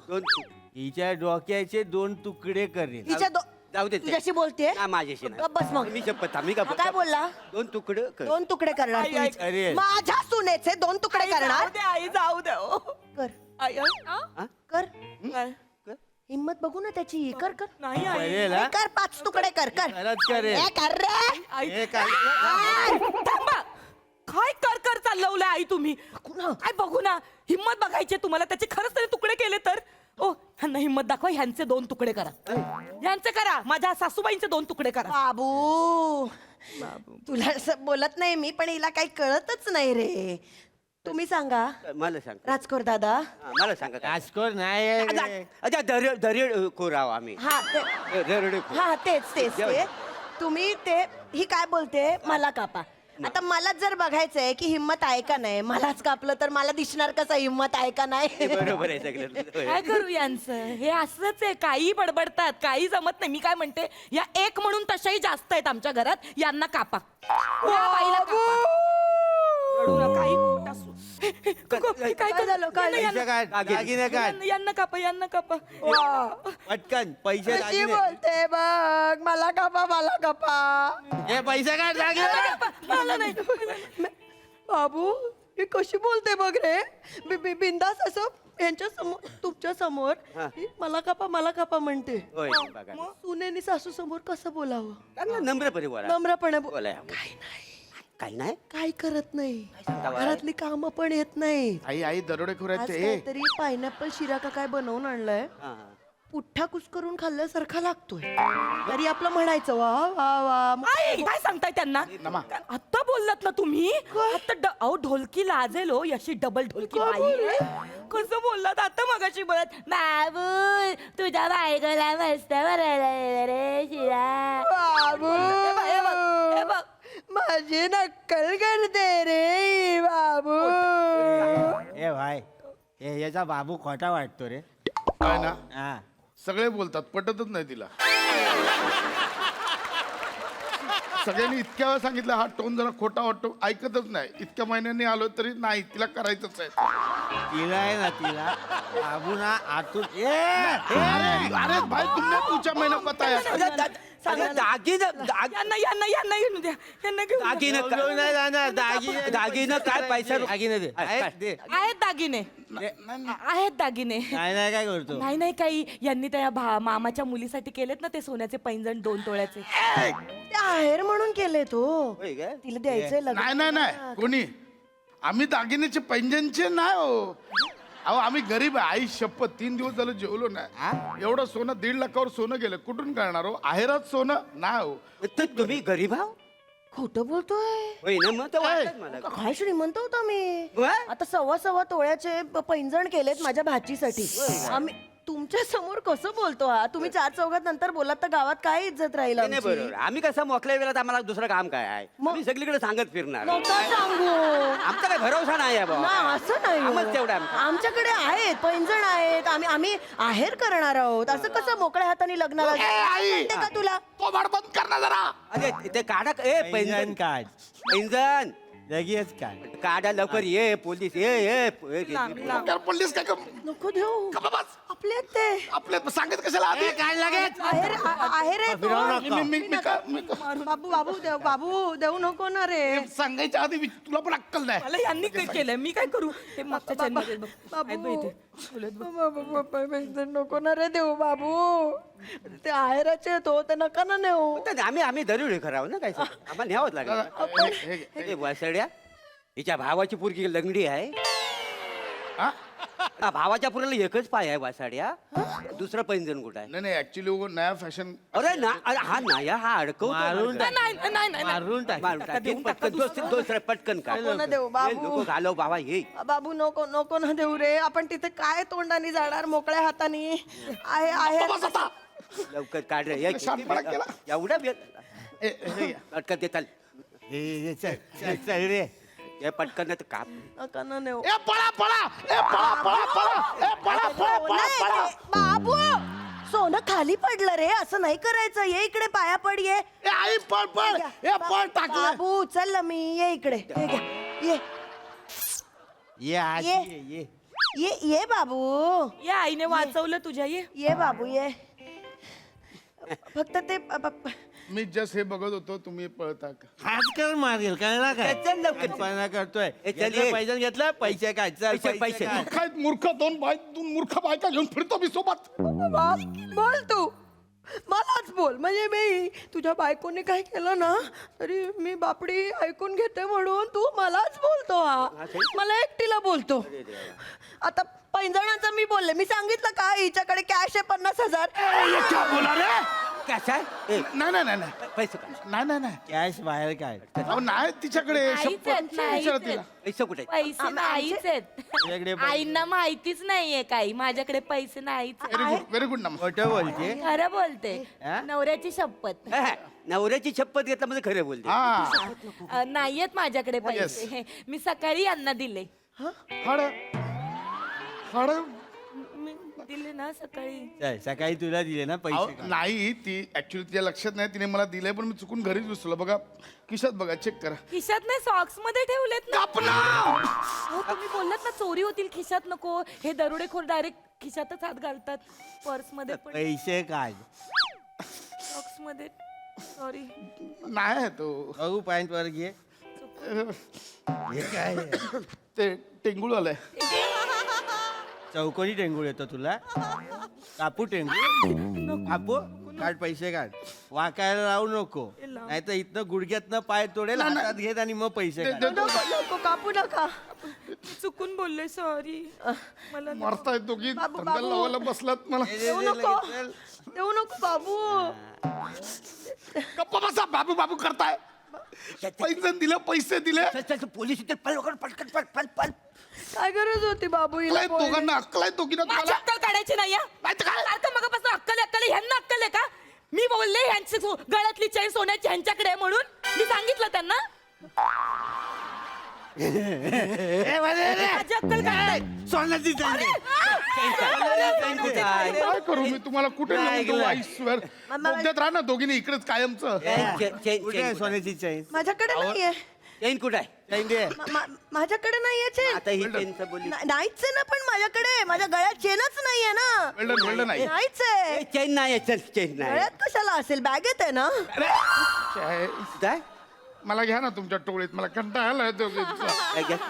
हिच्या डोक्याचे 2 तुकडे करेल. हिच्या जाऊ दे तुझ्याशी बोलते. माझ्याशी नाही. बस मग. मी शपथ मी का काय बोलला. 2 तुकडे 2 तुकडे करणार तू. अरे. माझ्या सुनेचे 2 तुकडे करणार. आई जाऊ दे कर आई कर. हिम्मत बघू ना त्याची. कर कर. नाही आई करेल हा? कर 5 तुकडे कर. खरंच करेल. ए, कर रे. हे काय थांबा. काय कर चालवलंय आई तुम्ही. काय बघू ना हिम्मत बघायची तुम्हाला. त्याचे खरंच तरी तुकडे केले तर. ओ ह्यांना हिम्मत दाखवा. ह्यांचे 2 तुकडे करा. ह्यांचे करा. माझ्या सासूबाईंचे 2 तुकडे करा. बाबू तुला असं बोलत नाही मी पण हिला काही कळतच नाही रे. तुम्ही सांगा मला सांग राजकोर दादा. मला सांगा राजकोर नाही अच्छा दरेड खोराव आम्ही. हा दरोडे हा तेच ते तुम्ही ते ही काय बोलते मला कापा. आता मलाच जर बघायचंय की हिंमत आहे का नाही, मलाच कापलं तर मला दिसणार कसं हिंमत आहे का नाही. बरोबर आहे सगळं काय करू यांचं हे असंच आहे, काही बडबडतात, काही जमत नाही. मी काय म्हणते, या एक म्हणून तशाही जास्त आहेत आमच्या घरात, यांना कापा. या बाईला कापा. रडू नका, काही खोट असू. काय झालं? काय यांना कापा, यांना कापा. पटकन पैसे कशी बोलते बघ, मला कापा मला कापा. हे पैसे काय दागिने मला नाही. बाबू ही कशी बोलते बघ रे, बिंदास असं यांच्या समोर तुमच्या समोर मला कापा म्हणते. होय, बघा. मग सुनेनी सासू समोर कसं बोलावं? चांगलं नम्रपणे बोला. नम्रपणे बोलाय. काही नाही काय करत नाही, घरातली कामं पण येत नाही. आई दरोडेखोर आहेत आज ते. काहीतरी पायनॅपल शिरा का काय बनवून आणलाय, पुठ्ठा कुस्करून खाल्ल्यासारखा लागतोय. तरी आपलं म्हणायचं वा वा वा. आई, काय सांगताय त्यांना? आता बोललात ना तुम्ही, आता अहो ढोलकी लाजेल हो, अशी डबल ढोलकी बाई आहे. कसं बोललात आता मगाशी बोलत, बाबू तुझ्या बायकोला मस्त बरं रे शिरा. बाबू हे बघ, माझी नक्कल करते रे बाबू. ए भाई हे याचा बाबू खोटा वाटतो रे. काय ना हा सगळे बोलतात, पटतच नाही तिला. सगळ्यांनी इतक्या वेळा सांगितलं हा टोन जरा खोटा वाटतो, ऐकतच नाही. इतक्या महिन्यांनी आलो तरी नाही, तिला करायचंच आहे. तिला आहे ना तिला बाबू ना आतून अरे भाई तुमने पुढच्या महिन्यात बताया. यांना यांना यांना घेऊन द्या, यांना घेऊन द्या. दागिने काय पैसा दागिने दे आहेत दागिने, आहेत दागिने. नाही काय करतो नाही नाही काही यांनी त्या मामाच्या मुलीसाठी केलेत ना ते सोन्याचे पैंजण 2 तोळ्याचे. ते आहेर म्हणून केले तो, होय काय? तिला द्यायचंय लग्न. नाही कोणी आम्ही दागिन्याचे पैंजनचे नाही हो. अहो आम्ही गरीब आहे. आई शपथ 3 दिवस झालं जेवलो नाही. एवढं सोनं 1.5 लाखावर सोनं गेलं, कुठून करणार हो? आहेरात सोनं नाही हो. तुम्ही गरीब आहो खोटं बोलतोय. होय ना मग तर वाटत मला. काय श्रीमंत होता मी. व्हय? आता 1.25 तोळ्याचे पैंजण केलेत माझ्या भाचीसाठी. आम्ही तुमच्या समोर कसं बोलतो हा? तुम्ही 4 चौघात नंतर बोलात तर गावात काय इज्जत राहील नाही आमची? बरोबर. आम्ही कसं मोकळ्या वेळात आम्हाला दुसरं काम काय आहे, आम्ही सगळीकडे सांगत फिरणार. नका सांगू आमचा काय भरोसा नाही आहे ना, बाबा. असं नाही कामच तेवढं आमचं. आमच्याकडे आहेत पैंजण आहेत, आम्ही आहेर करणार आहोत. असं कसं मोकळ्या हाताने लग्नाला आई! म्हणते का तुला? तो भाड बंद करणार जरा. अरे ते काढा पैंजण काढ पैंजण लगेच काढ काढा लवकर. ये पोलीस ये पोलीस काय नको देऊ, बस आपले आहेत ते. आपल्या सांगत कशाला आधी काय लागेल आहेर आहे तो. बाबू देऊ नको ना रे. सांगायच्या आधी तुला पण अक्कल नाही. मला यांनी काय केलंय, मी काय करू? हे मागच्या चॅनलमध्ये बघ. आहेत बघ इथे. पैंजण नको ना रे देऊ बाबू, ते आहेराचे तो ते नका ना नेऊ. आम्ही दरुडे करावं ना काय आम्हाला न्यावंच लागेल. वासड्या हिच्या भावाची पोरगी लंगडी आहे. भावाच्या पुराला एकच पाय आहे वासाड्या, दुसरं पैंजण कुठं आहे? नाही ऍक्च्युली वो नया फॅशन. अरे ना हा नाया हा अडकवतो नाही नाही नाही नाही. मारून टाक पटकन दुसरं पटकन काढ. नको ना देऊ बाबू. नको घालव बाबा ये. बाबू नको ना देऊ रे. आपण तिथे काय तोंडाने जाणार मोकळ्या हाताने? आहे लवकर काढ रे. शांतपणा केला. एवढा पटकन ते चाल चल रे. हे पटकन नाही तर काप. नका ना नेऊ. ए पळा पळा ए पळा पळा पळा ए पळा पळा पळा पळा. बाबू सोनं खाली पडलं रे, असं नाही करायचं. ये इकडे पाया पड. ये ए आई पळ पळ ए पळ टाकलं. बाबू उचललं मी. ये इकडे. हे घ्या. ये बाबू. या आईने वाचवलं तुझ्या. ये बाबू ये. फक्त ते मी जस्ट हे बघत होतो तुम्ही पळता का. आजकाल मारेल कळला काय करतोय. पैसे घेतला पैसे काय चल पैसे काय मूर्ख दोन मूर्ख बायका घेऊन फिरतो मी सोबत. बोल तू, मलाच बोल. म्हणजे मी तुझ्या बायकोने काय केलं ना तरी मी बापडी ऐकून घेते म्हणून तू मलाच बोलतो. हा मला एकटीला बोलतो. आता पैंजणाचं मी बोलले, मी सांगितलं का हिच्याकडे कॅश आहे 50,000. क्या बोला रे कॅश आहे नाही नाही नाही नाही पैसे नाही नाही नाही कॅश बाहेर काय अहो नाही तिच्याकडे नाहीच शपथ. आहेत, नाहीच विचारा आहेत. तिला. पैसे कुठे पैसे नाहीच आहेत तुझ्याकडे पैसे- आईंना माहितीच नाहीये काही माझ्याकडे पैसे नाहीच आहेत. Very good number. खोटं बोलते खरं बोलते हा? नवऱ्याची शपथ नवऱ्याची शपथ घेतला म्हणजे खरं बोलते हा नाहीयेत माझ्याकडे पैसे मी सकाळी यांना दिले हाड हाड मी दिले ना सकाळी चल, सकाळी तुला दिले ना अहो, पैसे काढ. नाही ती ऍक्च्युली तिच्या लक्षात नाही तिने मला दिलंय पण मी चुकून घरीच विसरलो बघा खिशात बघा चेक करा खिशात नाही सॉक्स मध्ये ठेवलेत ना कापला हो तुम्ही बोललात ना चोरी होतील खिशात नको हे दरोडेखोर डायरेक्ट खिशातच हात घालतात पर्स मध्ये पण पैसे काढ सॉक्स मध्ये सॉरी नाही आहे तो बघू पॅन्ट वर घे हे काय ते टेंगुळ आलंय चौकोनी टेंगूळ येतो तुला कापू टेंगूळ कापू काढ पैसे काढ वाकायला लावू नको नाही तर इथनं गुडघ्यातनं पाय तोडेल हातात घेत आणि मग पैसे काढ. नको कापू नका चुकून बोलले सॉरी मला मरतायत दोघी धंदा लावायला बसलात मला दे, दे, लगेच चल. देऊ नको बाबू गप्पा बसा बाबू बाबू करताय पैसे दिले पैसे दिले पोलीस इथे पळ लवकर, पटकन पळ पळ पळ काय गरज होती बाबू हिला अक्कल आहे दोघांना अक्कल आहे दोघींना माझी तुम्हाला अक्कल काढायची नाही सारखं मगापासून अक्कल अक्कल ह्यांना अक्कल आहे का मी बोलले ह्यांची गळ्यातली चैन सोन्याची ह्यांच्याकडे आहे म्हणून मी सांगितलं त्यांना माझी अक्कल काढताय. सोन्याची चांदी. काय करू मी तुम्हाला कुठे काय नेऊ ऐकलं? आईश्वर बोगद्यात राहा ना दोघींनी इकडेच कायमचं कुठे आहे सोन्याची चैन माझ्याकडे नाहीये चैन कुठे आहे चैन दे माझ्याकडे नाहीये चेन आता ही चैनचं बोलली नाहीच आहे ना पण माझ्याकडे माझ्या गळ्यात चेनच नाहीये ना वेल्डन नाही नाहीच आहे चैन नाही चल चैन नाही गळ्यात कशाला असेल बॅगेत आहे ना काय मला घ्या ना तुमच्या टोळीत मला कंटाळा आलाय दोघींचा.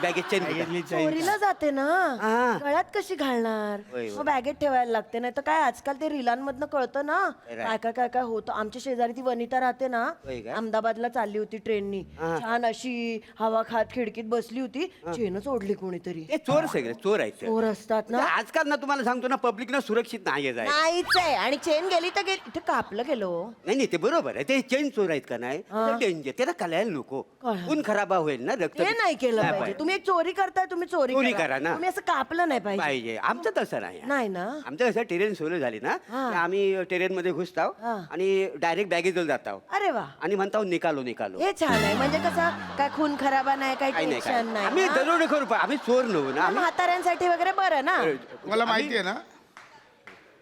बॅगेत चैन कुठे आहे? घेतली चैन चोरीला जाते ना हा. गळ्यात कशी घालणार होय, होय. मग बॅगेत ठेवायला लागते नाही तर काय आजकाल ते रिलांमधनं कळतं ना Right. काय काय काय काय होतं आमच्या शेजारी ती वनिता राहते ना होय का? अहमदाबादला चालली होती ट्रेननी छान अशी हवा खात खिडकीत बसली होती चेनच ओढली कोणीतरी ते चोर सगळे चोर आहेत ते. चोर असतात ना आजकाल ना तुम्हाला सांगतो ना पब्लिक ना सुरक्षित नाही जाय नाहीच आहे आणि चेन गेली तर गेली इथे कापलं गेलो नाही नाही ते बरोबर आहे ते चैन चोर आहेत का नाही डेंजर त्याला कळायला नको कळायला. खून खराबा होईल ना रक्त हे नाही केलं पाहिजे पाहिजे. तुम्ही एक चोरी करताय तुम्ही चोरी चोरी करा ना. तुम्ही असं कापलं नाही पाहिजे पाहिजे आमचं तसं नाही नाही ना आमचं कसं टेरेन सोलो झाली ना तर आम्ही टेरेन मध्ये घुसताव हा. आणि डायरेक्ट बॅगेजवर जाताव अरे वा आणि म्हणताव निकालो निकालो हे छान आहे म्हणजे कसं काय खून खराबा नाही काही काही नाही काय टेन्शन नाही आम्ही ना? दरोडे करू पण आम्ही चोर नव्हू ना आम्ही म्हाताऱ्यांसाठी वगैरे बरं ना मला माहिती आहे ना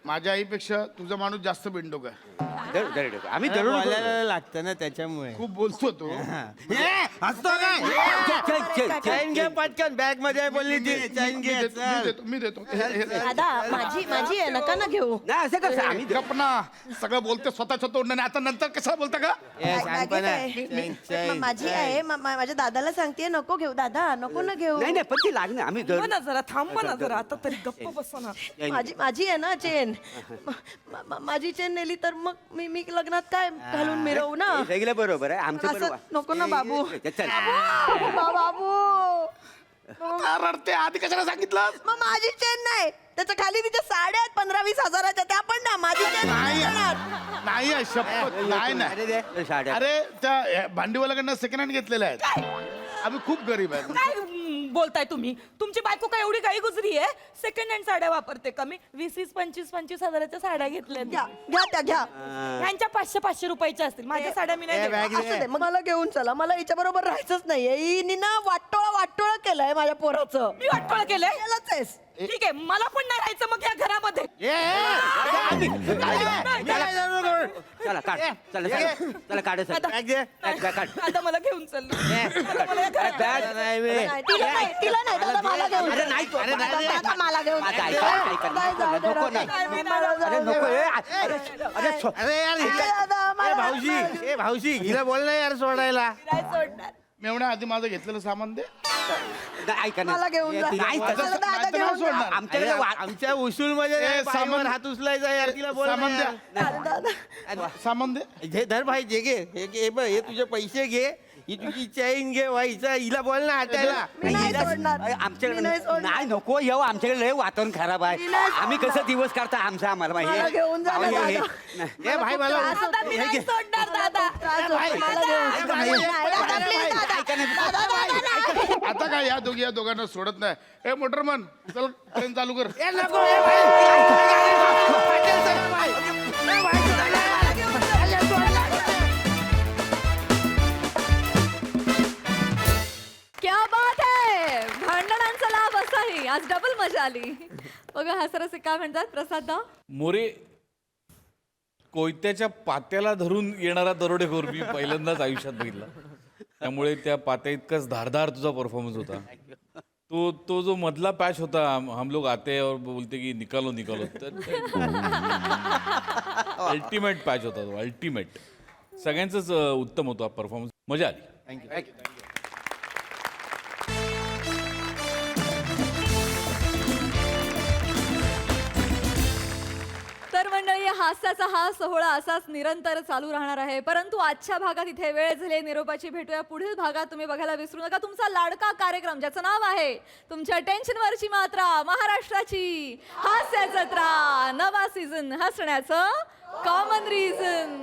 माझ्या आईपेक्षा तुझा माणूस जास्त बिंडोक आहे दरोडे करू. आम्ही दरोडे करू. बोलायला लागतं ना त्याच्यामुळे खूप बोलतो तो हसतो काय चल, चल, चल, चैन घे पटकन बॅग मध्ये आहे बोलली ती चैन मी घे देतो, मी चल. देतो, मी देतो हे- दादा माझी आहे नका ना घेऊ नाही असं कसं आम्ही गप ना सगळं बोलते स्वतःच्या तोंडाने आता नंतर कसा बोलता का ए, बॅगेत शहाणपणा. आहे. चैन, चैन, माझी चैन. आहे माझ्या दादाला सांगते नको घेऊ दादा नको ना घेऊ नाही नाही पण ती लागणार आम्ही थांबा ना जरा थांबा ना जरा आता तरी गप्प बसा ना माझी आहे ना चेन माझी चेन नेली तर मग मी लग्नात काय घालून मिरवू ना सगळं बरोबर आहे आमचं असं बरोबर नको ना बाबू चल बाबू का रडते आधी कशाला सांगितलं मग माझी चेन नाही त्याच्या खाली तिच्या साड्या आहेत 15-20 हजाराच्या त्या पण ना माझी चेन नाही नाही देणार. नाही आहे, शपथ नाही नाही अरे दे साड्या अरे त्या भांडीवाल्याकडनं सेकंड हँड घेतलेल्या आहेत आम्ही खूप गरीब आहे काय बोलताय तुम्ही तुमची बायको काय एवढी काही गुजरी आहे सेकंड हँड साड्या वापरते का मी 20-25 हजाराच्या साड्या घेतल्या घ्या त्या घ्या यांच्या 500 रुपयाच्या असतील माझ्या साड्या मी नाही ए, देणार. बॅग दे. असू दे मग मला घेऊन चला मला हिच्या बरोबर राहायचंच नाहीये हिने ना वाटोळा केलंय माझ्या पोराचं मी वाटोळ केलंय केलंच आहेस ठीक आहे मला पण नाही राहायचं मग या घरामध्ये चला काढ चला चला चला काढ सर बॅग दे. काढ आता मला घेऊन चाललो आता मला या घरात बॅग नाही बे. नाही, तिला नाही दादा मला घेऊन अरे नाही तो दादा मला घेऊन आता चल. ऐका, ऐका, नाही, जाऊ दे, नको राहू ना. दे. मला जाऊ अरे दे. नको अरे सो- अरे यार दादा, ए मला- भाऊजी ए भाऊजी हिला बोल ना यार सोडायला नाही सोडणार. मेवण्या आधी माझं घेतलेलं सामान दे नाही, ऐका ना मला घेऊन जा. नाही मला तसं- दादा नाही तर घेऊन नाही जा. सोडणार. आमच्याकडे वा- आमच्या उसूल मध्ये ए, सामान- हात उचलायचा यार तिला बोल ना सामान यार. द्या दादा सामान दे हे धर भाई जे घे हे घे, हे बघ, हे तुझे पैसे घे ही तुझी चैन घे व्हायचा हिला बोल ना हटायला आमच्याकडे नाही नको येऊ आमच्याकडे लय वातावरण खराब आहे आम्ही कसं दिवस काढता आमचं आम्हाला माहिती घेऊन जा ना, आहे. ए भाई मला दादा, मी नाही सोडणार, दादा. आता काय या दोघांना सोडत नाही ए मोटरमन चल ट्रेन चालू कर ए नको ए भाई हटेल सगळं भाई ए भाई क्या बात आहे भांडणांचा लाभ असाही आज डबल मजा आली बघा हास्यरसिक काय म्हणतात प्रसाद दा मोरे कोयत्याच्या पात्याला धरून येणारा दरोडेखोर मी पहिल्यांदाच आयुष्यात बघितला त्यामुळे त्या पात्या इतकाच धारदार तुझा परफॉर्मन्स होता तो जो मधला पॅच होता हम लोग आते और बोलते की निकालो निकालो अल्टिमेट पॅच होता तो अल्टिमेट सगळ्यांचंच उत्तम होता परफॉर्मन्स मजा आली थँक्यू तर मंडळी हास्याचा हा सोहळा असाच निरंतर चालू राहणार आहे परंतु आजच्या भागात इथे वेळ झाली निरोपाची भेटूया पुढील भागात तुम्ही बघायला विसरू नका तुमचा लाडका कार्यक्रम ज्याचं नाव आहे तुमच्या टेन्शनवरची मात्रा महाराष्ट्राची हास्य जत्रा नवा सीझन हसण्याचं कॉमन रिझन